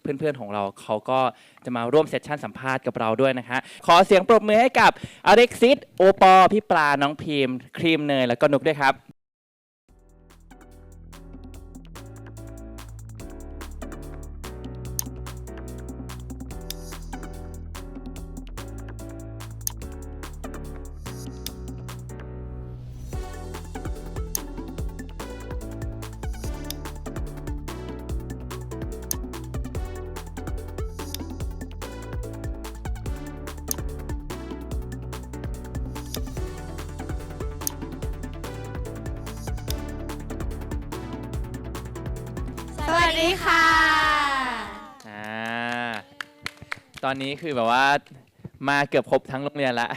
เพื่อนๆของเราเขาก็จะมาร่วมเซสชั่นสัมภาษณ์กับเราด้วยนะคะขอเสียงปรบมือให้กับอเล็กซิสโอปอพี่ปลาน้องพิมพ์ครีมเนยแล้วก็นุกด้วยครับ สวัสดีค่ะ ตอนนี้คือแบบว่ามาเกือบครบทั้งโรงเรียนละ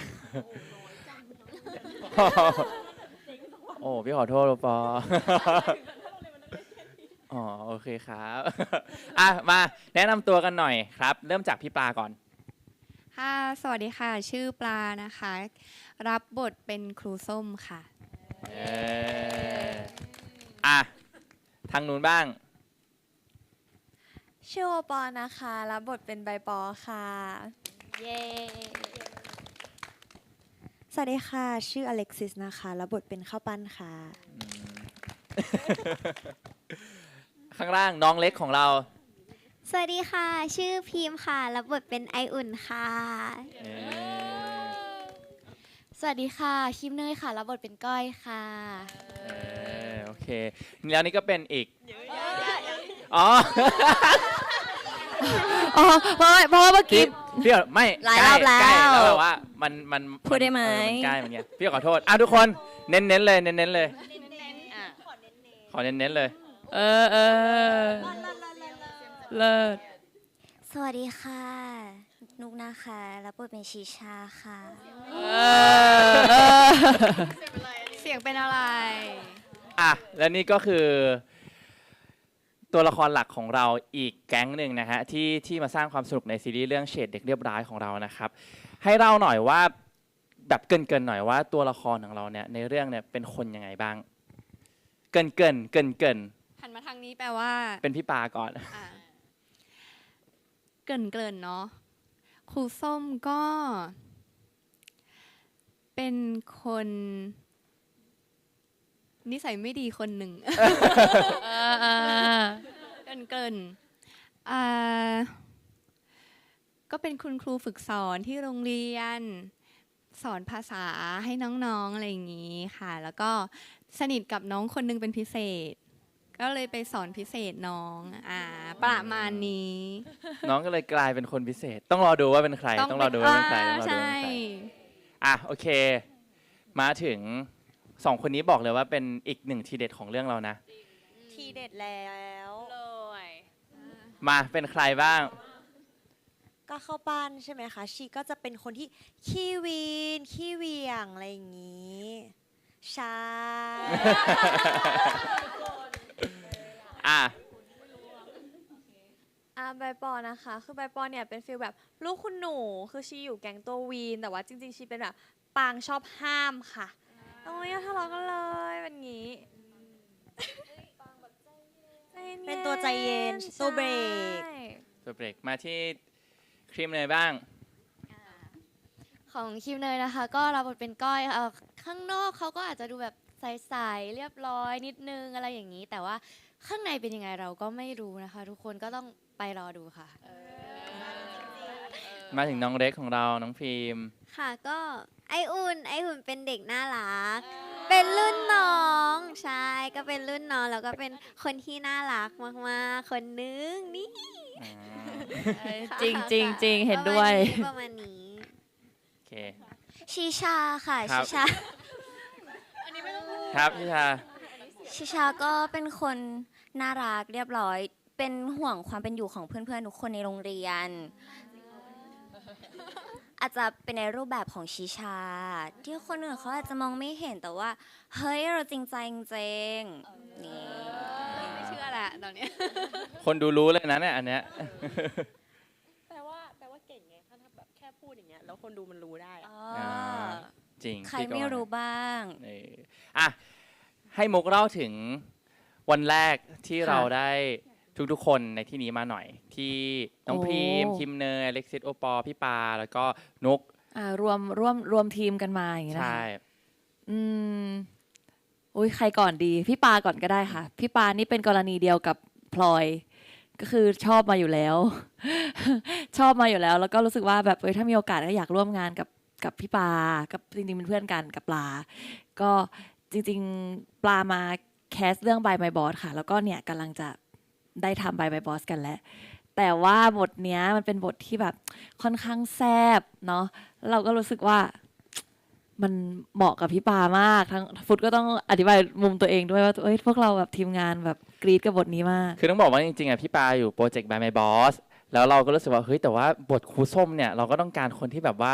โอ้พี่ขอโทษปอ อ๋อโอเคครับ อ่ะมาแนะนำตัวกันหน่อยครับ เริ่มจากพี่ปลาก่อน ค่ะ สวัสดีค่ะ ชื่อปลานะคะ รับบทเป็นครูส้มค่ะ อ่ะทางนู้นบ้าง ชื่อโอปอนะคะรับบทเป็นใบปอค่ะ เย้ สวัสดีค่ะชื่ออเล็กซิสนะคะรับบทเป็นข้าวปั้นค่ะ ข้างล่างน้องเล็กของเรา สวัสดีค่ะชื่อพีมค่ะรับบทเป็นไออุ่นค่ะ สวัสดีค่ะคิมเนยค่ะ รับบทเป็นก้อยค่ะ โอเคแล้วนี่ก็เป็นอีกอ๋อ อ๋อเพราะว่าเมื่อกี้ พี่ไม่ หลายรอบแล้ว ใกล้แล้วแบบว่ามัน พูดได้ไหม นใกล้มันเงี้ยพี่ขอโทษทุกคนเน้นเลยเน้นเลยขอเน้นเลย เลิศ สวัสดีค่ะ นุกนะคะรับบทเป็นชีชาค่ะ เสียงเป็นอะไร อ่ะและนี่ก็คือ ตัวละครหลักของเราอีกแก๊งหนึ่งนะฮะที่มาสร้างความสนุกในซีรีส์เรื่องเฉดเด็กเรียบร้อยของเรานะครับให้เล่าหน่อยว่าแบบเกินหน่อยว่าตัวละครของเราเนี่ยในเรื่องเนี่ยเป็นคนยังไงบ้างเกิน หันมาทางนี้แปลว่า เป็นพี่ปาก่อน เกริ่นเนาะครูส้มก็ เป็นคนนิสัยไม่ดีคนหนึ่ง เกินก็เป็นคุณครูฝึกสอนที่โรงเรียน สอนภาษาให้น้องๆอะไรอย่างนี้ค่ะ แล้วก็สนิทกับน้องคนหนึงเป็นพิเศษ ก็เลยไปสอนพิเศษน้องประมาณนี้ น้องก็เลยกลายเป็นคนพิเศษ ต้องรอดูว่าเป็นใครต้องรอดูว่าเป็นใครต้องรอดูว่า ใช่ เป็นใครอ่ะโอเค มาถึงสองคนนี้บอกเลยว่าเป็นอีกหนึ่งทีเด็ดของเรื่องเรานะ ทีเด็ดแล้ว มาเป็นใครบ้าง ก็เข้าบ้านใช่ไหมคะชีก็จะเป็นคนที่ขี้วีนขี้เหวียงอะไรอย่างนี้ใช่ อ่ะ ใบปอนะคะคือใบปอเนี่ยเป็นฟีลแบบลูกคุณหนูคือชีอยู่แก๊งตัววีนแต่ว่าจริงๆชีเป็นแบบปางชอบห้ามค่ะโอ้ยอย่าทะเลาะกันเลยเป็นงี้เป็นตัวใจเย็นตัวเบรก ตัวเบรกมาที่ครีมเนยบ้าง ของคิมเนยนะคะ ก็รับบทเป็นก้อยข้างนอกเขาก็อาจจะดูแบบใสๆเรียบร้อยนิดนึงอะไรอย่างนี้ แต่ว่าข้างในเป็นยังไงเราก็ไม่รู้นะคะ ทุกคนก็ต้องไปรอดูค่ะ มาถึงน้องเล็กของเราน้องฟิล์ม ค่ะก็ไออุ่นเป็นเด็กน่ารัก เป็นรุ่นน้องใช่ก็เป็นรุ่นน้องแล้วก็เป็นคนที่น่ารักมากๆคนนึงนี่ จริงจริงจริงเห็นด้วย ประมาณนี้ โอเค ชิชาค่ะ ครั ชิ บ ชา ครับพี่ชา ชิชาก็เป็นคนน่ารักเรียบร้อย เป็นห่วงความเป็นอยู่ของเพื่อนๆทุกคนในโรงเรียน อาจจะเป็นในรูปแบบของชิชา ที่คนอื่นเขาอาจจะมองไม่เห็นแต่ว่าเฮ้ยเราจริงใจจริงๆนี่ ไม่เชื่อแหละตอนนี้ คนดูรู้เลยนะเนี่ยอันเนี้ย แปลว่าเก่งไงถ้าแบบแค่พูดอย่างเงี้ยแล้วคนดูมันรู้ได้อะ จริง ใคร พี่ก็ ไม่รู้บ้าง อ่ะให้มุกเล่าถึงวันแรกที่ ค่ะ เราได้ทุกๆคนในที่นี้มาหน่อย ที่น้อง โอ้ พรีมคิมเนยอเล็กซิสโอปอพี่ปาแล้วก็นุก รวมทีมกันมาอย่างนี้นะ ใช่ คะอุ้ยใครก่อนดี พี่ปาก่อนก็ได้ค่ะ พี่ปานี่เป็นกรณีเดียวกับพลอย ก็คือชอบมาอยู่แล้ว ชอบมาอยู่แล้ว แล้วก็รู้สึกว่าแบบถ้ามีโอกาสก็อยากร่วมงานกับพี่ปากับจริงๆเป็นเพื่อนกันกับปลา ก็จริงๆปลามาแคสเรื่อง By My Boss ค่ะ แล้วก็เนี่ยกำลังจะได้ทำ By My Boss กันแล้ว แต่ว่าบทเนี้ยมันเป็นบทที่แบบค่อนข้างแซบเนาะแล้วเราก็รู้สึกว่ามันเหมาะกับพี่ปามากทั้งฟุตก็ต้องอธิบายมุมตัวเองด้วยว่าพวกเราแบบทีมงานแบบกรี๊ดกับบทนี้มาก คือต้องบอกว่าจริงๆอ่ะพี่ปาอยู่โปรเจกต์ by my boss แล้วเราก็รู้สึกว่าเฮ้ยแต่ว่าบทครูส้มเนี่ยเราก็ต้องการคนที่แบบว่า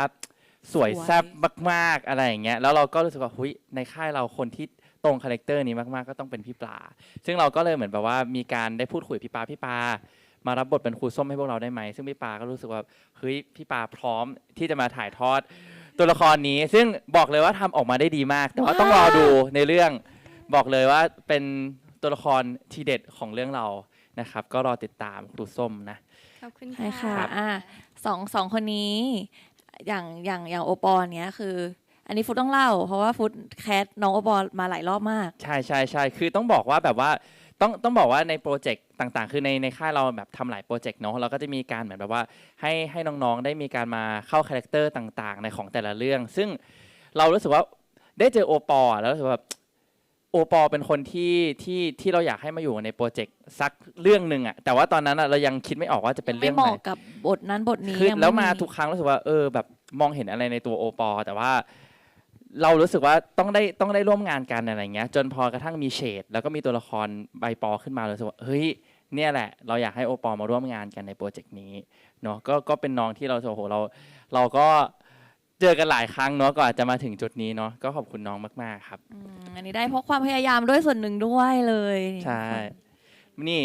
สวยแซ่บมากๆอะไรอย่างเงี้ยแล้วเราก็รู้สึกว่าเฮ้ยในค่ายเราคนที่ตรงคาแรคเตอร์นี้มากๆก็ต้องเป็นพี่ปลาซึ่งเราก็เลยเหมือนแบบว่ามีการได้พูดคุยกับพี่ปามารับบทเป็นครูส้มให้พวกเราได้ไหมซึ่งพี่ปาก็รู้สึกว่าเฮ้ยพี่ปาพร้อมที่จะมาถ่ายทอดตัวละครนี้ซึ่งบอกเลยว่าทำออกมาได้ดีมาก แต่ว่าต้องรอดูในเรื่องบอกเลยว่าเป็นตัวละครทีเด็ดของเรื่องเรานะครับก็รอติดตามครูส้มนะ ขอบคุณ ใช่ค่ะ ครับ สองคนนี้อย่างโอปอลเนี้ยคือ อันนี้ฟุตต้องเล่า เพราะว่าฟุตแคสน้องโอปอลมาหลายรอบมาก ใช่คือต้องบอกว่าแบบว่าต้องบอกว่าในโปรเจกต์ต่างๆ คือในค่ายเราแบบทำหลายโปรเจกต์เนาะเราก็จะมีการเหมือนแบบว่าให้น้องๆได้มีการมาเข้าคาแรคเตอร์ต่างๆ ในของแต่ละเรื่อง ซึ่งเรารู้สึกว่าได้เจอโอปอล์แล้วรู้สึกว่าโอปอล์เป็นคนที่เราอยากให้มาอยู่ในโปรเจกต์สักเรื่องหนึ่งอะแต่ว่าตอนนั้นอะเรายังคิดไม่ออกว่าจะเป็นเรื่อง ไม่ ไห เห น มาะกับบทนั้นบทนี้ คือ ยังไ แล้วมาทุกครั้งรู้สึกว่าแบบมองเห็นอะไรในตัวโอปอล์แต่ว่าเรารู้สึกว่าต้องได้ร่วมงานกันอะไรเงี้ยจนพอกระทั่งมีเฉดแล้วก็มีตัวละครใบปอขึ้นมาเลยรู้สึกว่าเฮ้ยเนี่ยแหละเราอยากให้โอปอล์มาร่วมงานกันในโปรเจกต์นี้เนาะก็เป็นน้องที่เราโอ้โหเราก็เจอกันหลายครั้งเนาะก่อนจะมาถึงจุดนี้เนาะก็ขอบคุณน้องมากๆครับ อันนี้ได้เพราะความพยายามด้วยส่วนหนึ่งด้วยเลย ใช่นี่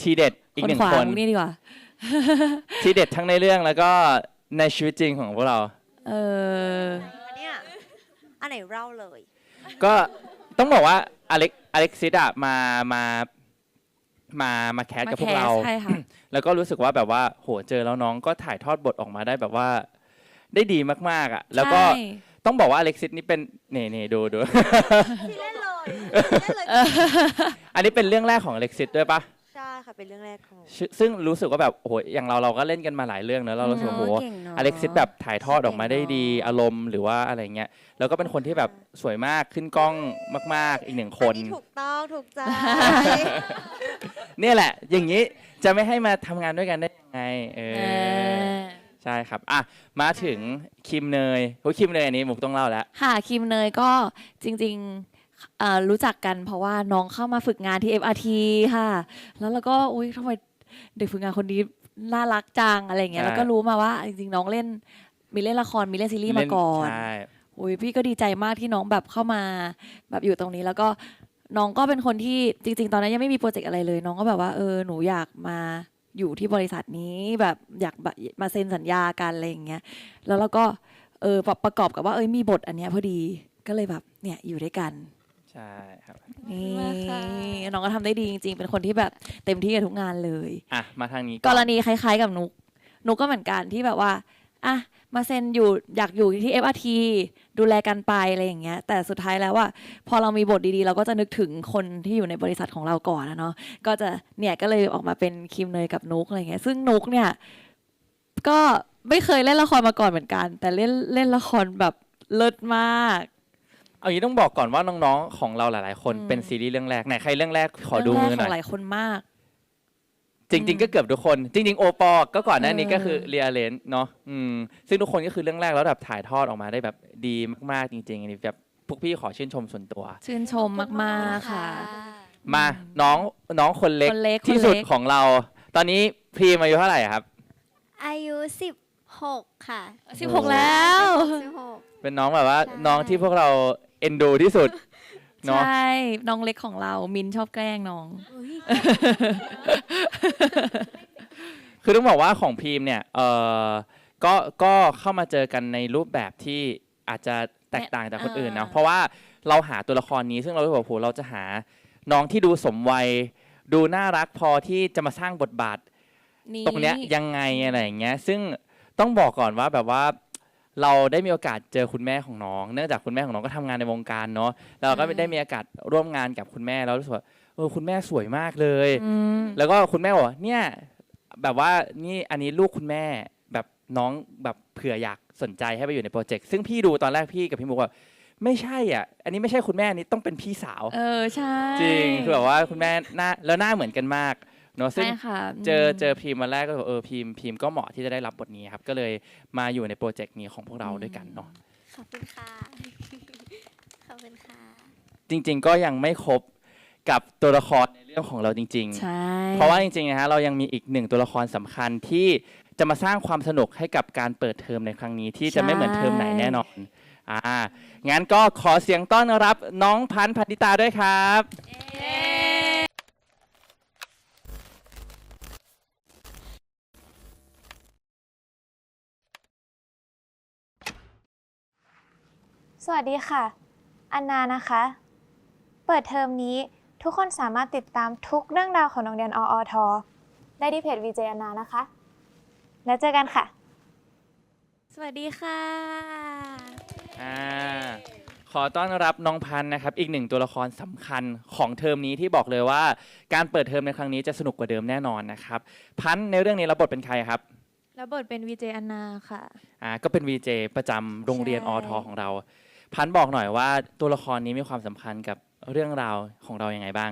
ทีเด็ดอีกหนึ่ง ขวา คน นี่ดีกว่า ทีเด็ดทั้งในเรื่องแล้วก็ในชีวิตจริงของพวกเรา เนี่ยอันไหนเล่าเลย ก็ต้องบอกว่าอเล็กซิสอะมาแคสกับพวกเรา ใช่ค่ะ แล้วก็รู้สึกว่าแบบว่าโหเจอแล้วน้องก็ถ่ายทอดบทออกมาได้แบบว่าได้ดีมากๆอะแล้วก็ ใช่ ต้องบอกว่าอเล็กซิสนี่เป็นเน่ดู ที่เล่นเลย อันนี้เป็นเรื่องแรกของอเล็กซิสด้วยปะ ใช่ค่ะเป็นเรื่องแรกของหนู ซึ่งรู้สึกว่าแบบโอ้โหอย่างเราก็เล่นกันมาหลายเรื่องเนอะเรารู้สึกว่าโอ้โห เก่งเนอะ อเล็กซิสแบบถ่ายทอดออกมาได้ดีอารมณ์หรือว่าอะไรเงี้ยแล้วก็เป็นคนที่แบบสวยมากขึ้นกล้องมากๆอีกหนึ่งคน อันนี้ถูกต้องถูกใจ เนี่ยแหละ อย่างนี้จะไม่ให้มาทำงานด้วยกันได้ยังไงใช่ครับอ่ะมาถึงคิมเนยคิมเนยอันนี้มุกต้องเล่าแล้ว ค่ะคิมเนยก็จริงๆรู้จักกันเพราะว่าน้องเข้ามาฝึกงานที่ FRT ค่ะ แล้วเราก็อุ้ยทำไมเด็กฝึกงานคนนี้ น่ารักจังอะไรอย่างเงี้ย ใช่ แล้วก็รู้มาว่าจริงๆน้องเล่นมีเล่นละครมีเล่นซีรีส์มาก่อน ใช่ อุ้ยพี่ก็ดีใจมากที่น้องแบบเข้ามาแบบอยู่ตรงนี้ แล้วก็น้องก็เป็นคนที่จริงๆตอนนั้นยังไม่มีโปรเจกต์อะไรเลย น้องก็แบบว่าหนูอยากมาอยู่ที่บริษัทนี้แบบอยากแบบมาเซ็นสัญญากันอะไรอย่างเงี้ยแล้วเราก็ประกอบกับว่ามีบทอันเนี้ยพอดีก็เลยแบบเนี่ยอยู่ด้วยกัน ใช่ครับ นี่น้องก็ทำได้ดีจริงๆเป็นคนที่แบบเต็มที่กับทุกงานเลย อ่ะมาทางนี้ กรณีคล้ายๆกับนุกก็เหมือนกันที่แบบว่าอ่ะมาเซ็นอยู่อยากอยู่ที่ FRT ดูแลกันไปอะไรอย่างเงี้ยแต่สุดท้ายแล้วว่าพอเรามีบทดีๆเราก็จะนึกถึงคนที่อยู่ในบริษัทของเราก่อนนะเนาะก็จะเนี่ยก็เลยออกมาเป็นคิมเนยกับนุกอะไรเงี้ยซึ่งนุกเนี่ยก็ไม่เคยเล่นละครมาก่อนเหมือนกัน แต่เล่นละครแบบเลิศมาก เอางี้ต้องบอกก่อนว่าน้องๆของเราหลายๆคนเป็นซีรีส์เรื่องแรกไหนใครเรื่องแรกขอดูมือหน่อย หลายคนมาก จริงๆก็เกือบทุกคน จริงๆโอปอก็ก่อนหน้านี้ก็คือเรียเลนเนาะซึ่งทุกคนก็คือเรื่องแรกแล้วแบบถ่ายทอดออกมาได้แบบดีมากๆจริงๆอันนี้แบบพวกพี่ขอชื่นชมส่วนตัว ชื่นชมมากๆค่ะ มาน้องคนเล็ก คนเล็ก ที่สุด คนเล็ก ของเรา ตอนนี้พรีมอายุเท่าไหร่ครับ อายุ16ค่ะ 16แล้ว 16 เป็นน้องแบบว่าน้องที่พวกเราเอ็นดูที่สุด ใช เนาะ ่น้องเล็กของเรามินชอบแกล้งน้อง คือต้องบอกว่าของพีมเนี่ยก็เข้ามาเจอกันในรูปแบบที่อาจจะแตกต่างจากคนอื่นนะเพราะว่าเราหาตัวละครนี้ซึ่งเราบอกโหเราจะหาน้องที่ดูสมวัยดูน่ารักพอที่จะมาสร้างบทบาทตรงเนี้ยยังไงอะไรอย่างเงี้ยซึ่งต้องบอกก่อนว่าแบบว่าเราได้มีโอกาสเจอคุณแม่ของน้องเนื่องจากคุณแม่ของน้องก็ทำงานในวงการเนาะแล้วเราก็ได้มีโอกาสร่วมงานกับคุณแม่แล้วรู้สึกว่าคุณแม่สวยมากเลยแล้วก็คุณแม่บอกว่าเนี่ยแบบว่านี่อันนี้ลูกคุณแม่แบบน้องแบบเผื่ออยากสนใจให้ไปอยู่ในโปรเจกต์ซึ่งพี่ดูตอนแรกพี่กับพี่มุกว่าไม่ใช่อ่ะอันนี้ไม่ใช่คุณแม่อันนี้ต้องเป็นพี่สาวใช่จริงคือแบบว่าคุณแม่หน้าแล้วหน้าเหมือนกันมากเนาะซึ่ง ใช่ค่ะ เจอพีมมาแรกก็พีมก็เหมาะที่จะได้รับบทนี้ครับก็เลยมาอยู่ในโปรเจกต์นี้ของพวกเราด้วยกันเนาะ ขอบคุณค่ะ ขอบคุณค่ะ จริงๆก็ยังไม่ครบกับตัวละครในเรื่องของเราจริง ใช่ เพราะว่าจริงๆนะฮะเรายังมีอีกหนึ่งตัวละครสำคัญที่จะมาสร้างความสนุกให้กับการเปิดเทอมในครั้งนี้ที่จะไม่เหมือนเทอมไหนแน่นอนงั้นก็ขอเสียงต้อนรับน้องพันธ์ พันธิตาด้วยครับ สวัสดีค่ะ อันนานะคะ เปิดเทอมนี้ทุกคนสามารถติดตามทุกเรื่องราวของโรงเรียนอทได้ที่เพจ VJ อันนานะคะ แล้วเจอกันค่ะ สวัสดีค่ะ ขอต้อนรับน้องพันธ์นะครับอีกหนึ่งตัวละครสำคัญของเทอมนี้ที่บอกเลยว่าการเปิดเทอมในครั้งนี้จะสนุกกว่าเดิมแน่นอนนะครับพันธ์ในเรื่องนี้รับบทเป็นใครครับ แล้วบทเป็น VJ อันนาค่ะ ก็เป็น VJ ประจำโรงเรียนอทของเราพันธ์บอกหน่อยว่าตัวละครนี้มีความสัมพันธ์กับเรื่องราวของเรายัางไงบ้าง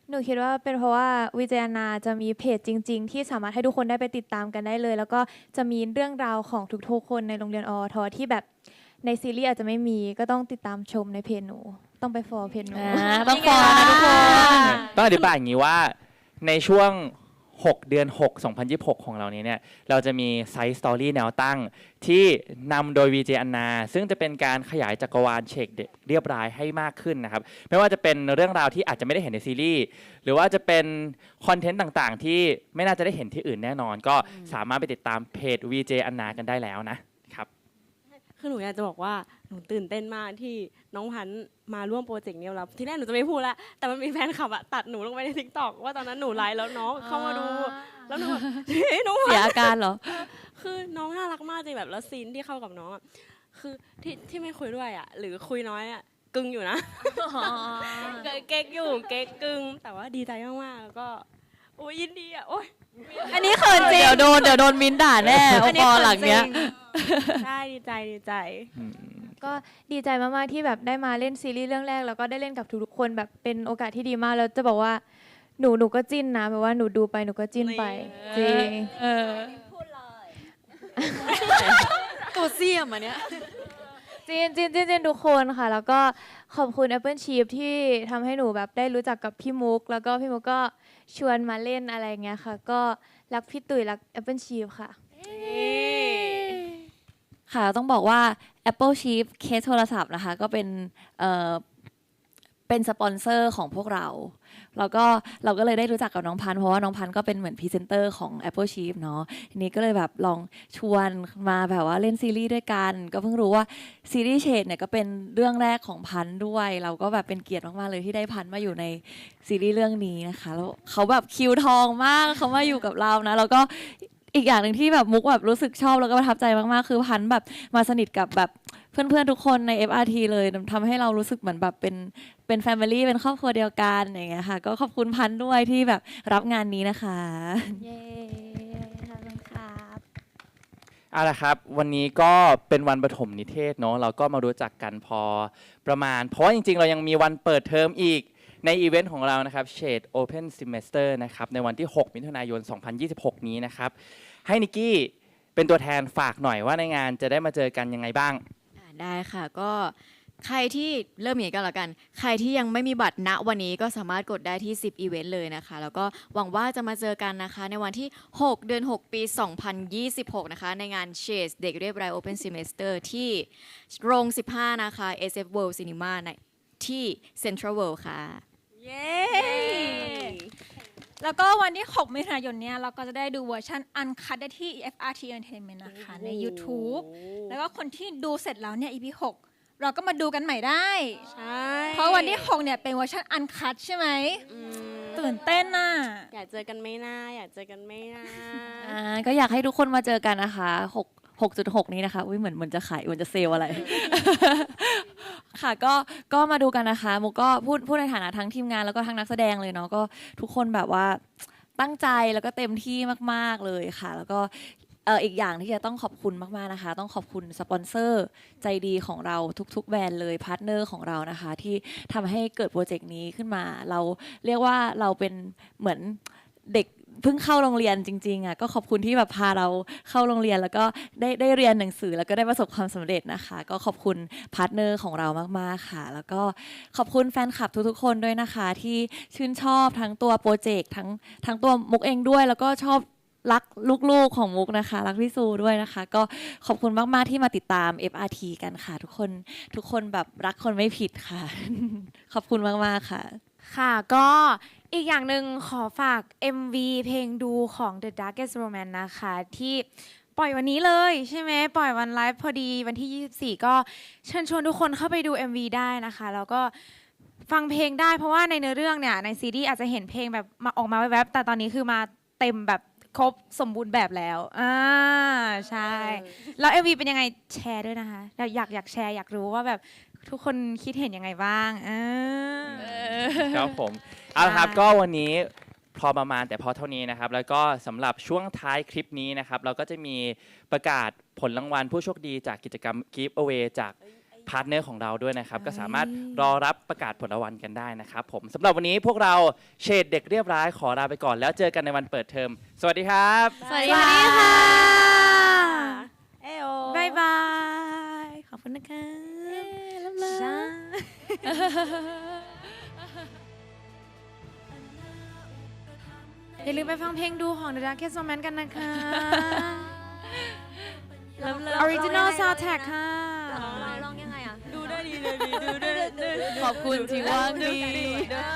หนูคิดว่าเป็นเพราะว่าวิจารณาจะมีเพจจริงๆที่สามารถให้ทุกคนได้ไปติดตามกันได้เลย แล้วก็จะมีเรื่องราวของทุกๆคนในโรงเรียนอทที่แบบในซีรีส์อาจจะไม่มีก็ต้องติดตามชมในเพจหนูต้องไปฟอลเพจหนู ต้องฟอลนะทุกคน ต้องอธิบายอย่างนี้ว่าในช่วง6 เดือน 6 2026 ของเรานี้เนี่ยเราจะมีไซส์สตอรี่แนวตั้งที่นำโดย VJ อันนาซึ่งจะเป็นการขยายจักรวาลเชคเด็กเรียบร้อยให้มากขึ้นนะครับไม่ว่าจะเป็นเรื่องราวที่อาจจะไม่ได้เห็นในซีรีส์หรือว่าจะเป็นคอนเทนต์ต่างๆที่ไม่น่าจะได้เห็นที่อื่นแน่นอนก็สามารถไปติดตามเพจ VJ อันนากันได้แล้วนะครับ คือหนูอยากจะบอกว่าหนูตื่นเต้นมากที่น้องพันธ์มาร่วมโปรเจกต์นี้แล้วที่แรกหนูจะไม่พูดแล้วแต่มันมีแฟนคลับอะตัดหนูลงไปใน TikTok ว่าตอนนั้นหนูไลฟ์แล้วน้องเข้ามาดูแล้วหนูแบบน้อง เสียอาการเหรอ คือน้องน่ารักมากจริงแบบแล้วซีนที่เข้ากับน้องอะคือที่ไม่คุยด้วยอะหรือคุยน้อยอะกึ่งอยู่นะเก๊กอยู่เก๊กกึ่งแต่ว่าดีใจมากๆแล้วก็โอ้ยยินดีอะโอ้ย อันนี้เขินจริงเดี๋ยวโดนมินด่าแน่โอปอหลังเนี้ย ใช่ดีใจ ก็ดีใจมากๆที่แบบได้มาเล่นซีรีส์เรื่องแรกแล้วก็ได้เล่นกับทุกๆคนแบบเป็นโอกาสที่ดีมากแล้วจะบอกว่าหนูก็จิ้นนะแบบว่าหนูดูไปหนูก็จิ้นไปจริง ตัวเสียมอันเนี้ย จ จีนทุกคนค่ะ แล้วก็ขอบคุณ Apple Chief ที่ทำให้หนูแบบได้รู้จักกับพี่มุก แล้วก็พี่มุกก็ชวนมาเล่นอะไรเงี้ยค่ะ ก็รักพี่ตุ๋ยรัก Apple Chief ค่ะ ค่ะต้องบอกว่า Apple Chief เคสโทรศัพท์นะคะก็เป็นสปอนเซอร์ของพวกเราแล้วก็เราก็เลยได้รู้จักกับน้องพันธุ์เพราะว่าน้องพันธุ์ก็เป็นเหมือนพรีเซนเตอร์ของ Apple Chief เนาะทีนี้ก็เลยแบบลองชวนมาแบบว่าเล่นซีรีส์ด้วยกันก็เพิ่งรู้ว่าซีรีส์เชดเนี่ยก็เป็นเรื่องแรกของพันธุ์ด้วยเราก็แบบเป็นเกียรติมากๆเลยที่ได้พันธุ์มาอยู่ในซีรีส์เรื่องนี้นะคะแล้วเขาแบบคิวทองมากเขามาอยู่กับเรานะแล้วก็อีกอย่างหนึ่งที่แบบมุกแบบรู้สึกชอบแล้วก็ประทับใจมากๆคือพันธุ์แบบมาสนิทกับแบบเพื่อนๆทุกคนใน FRT เลยทำให้เรารู้สึกเหมือนแบบเป็นแฟมิลี่เป็นครอบครัวเดียวกันอย่างเงี้ยค่ะก็ขอบคุณพันธุ์ด้วยที่แบบรับงานนี้นะคะ เย้ขอบคุณครับ เอาละครับวันนี้ก็เป็นวันปฐมนิเทศเนาะเราก็มารู้จักกันพอประมาณเพราะว่าจริงๆเรายังมีวันเปิดเทอมอีกในอีเวนต์ของเรานะครับ Shade Open Semester นะครับในวันที่ 6 มิถุนายน 2026 นี้นะครับให้นิกกี้เป็นตัวแทนฝากหน่อยว่าในงานจะได้มาเจอกันยังไงบ้างได้ค่ะก็ใครที่เริ่มอย่างนี้กันละกันใครที่ยังไม่มีบัตรณวันนี้ก็สามารถกดได้ที่10อีเวนต์เลยนะคะแล้วก็หวังว่าจะมาเจอกันนะคะในวันที่6เดือน6ปี2026นะคะในงาน Shades เด็กเรียบร้อย Open Semester ที่โรง 15นะคะ SF World Cinema ที่ Central World ค่ะเย้ แล้วก็วันที่ 6 มิถุนายนเนี่ยเราก็จะได้ดูเวอร์ชันอันคัดได้ที่ FRT Entertainment นะคะใน YouTube แล้วก็คนที่ดูเสร็จแล้วเนี่ย EP 6 เราก็มาดูกันใหม่ได้ใช่เพราะวันที่ 6 เนี่ยเป็นเวอร์ชันอันคัดใช่ไหมตื่นเต้นน่ะ อยากเจอกันไหมนะอยากเจอกันไหมนะ ก็อยากให้ทุกคนมาเจอกันนะคะ6.6 นี้นะคะอุ้ยเหมือนจะขายเหมือนจะเซลอะไร ค่ะก็มาดูกันนะคะมุกก็พูดในฐานะทั้งทีมงานแล้วก็ทั้งนักแสดงเลยเนาะก็ทุกคนแบบว่าตั้งใจแล้วก็เต็มที่มากๆเลยค่ะแล้วก็อีกอย่างที่จะต้องขอบคุณมากๆนะคะต้องขอบคุณสปอนเซอร์ใจดีของเราทุกๆแบรนด์เลยพาร์ทเนอร์ของเรานะคะที่ทำให้เกิดโปรเจกต์นี้ขึ้นมาเราเรียกว่าเราเป็นเหมือนเด็กเพิ่งเข้าโรงเรียนจริงๆอ่ะก็ขอบคุณที่แบบพาเราเข้าโรงเรียนแล้วก็ได้เรียนหนังสือแล้วก็ได้ประสบความสำเร็จนะคะก็ขอบคุณพาร์ทเนอร์ของเรามากๆค่ะแล้วก็ขอบคุณแฟนคลับทุกๆคนด้วยนะคะที่ชื่นชอบทั้งตัวโปรเจกต์ทั้งตัวมุกเองด้วยแล้วก็ชอบรักลูกๆของมุกนะคะรักพี่ซูด้วยนะคะก็ขอบคุณมากๆที่มาติดตาม FRT กันค่ะทุกคนแบบรักคนไม่ผิดค่ะ ขอบคุณมากๆค่ะค่ะก็อีกอย่างหนึ่งขอฝาก MV เพลงดูของ The Darkest Romance นะคะที่ปล่อยวันนี้เลยใช่ไหมปล่อยวันไลฟ์พอดีวันที่ 24 ก็เชิญชวนทุกคนเข้าไปดู MV ได้นะคะแล้วก็ฟังเพลงได้เพราะว่าในเนื้อเรื่องเนี่ยในซีรีส์อาจจะเห็นเพลงแบบมาออกมาแวบๆแต่ตอนนี้คือมาเต็มแบบครบสมบูรณ์แบบแล้วใช่แล้ว MV เป็นยังไงแชร์ด้วยนะคะอยากแชร์อยากรู้ว่าแบบทุกคนคิดเห็นยังไงบ้างครับผมเอาละครับก็วันนี้พอประมาณแต่พอเท่านี้นะครับแล้วก็สำหรับช่วงท้ายคลิปนี้นะครับเราก็จะมีประกาศผลรางวัลผู้โชคดีจากกิจกรรม Give Away จากพาร์ทเนอร์ของเราด้วยนะครับก็สามารถรอรับประกาศผลรางวัลกันได้นะครับผมสำหรับวันนี้พวกเราเชดเด็กเรียบร้อยขอลาไปก่อนแล้วเจอกันในวันเปิดเทอมสวัสดีครับสวัสดีค่ะบ๊ายบาย ขอบคุณนะคะ อย่าลืมไปฟังเพลงดูของ The Darkest Romance กันนะคะ Original Soundtrack ค่ะลองยังไงอ่ะ ดูได้ดีเลยดูได้ ขอบคุณที่ว่างดี ได้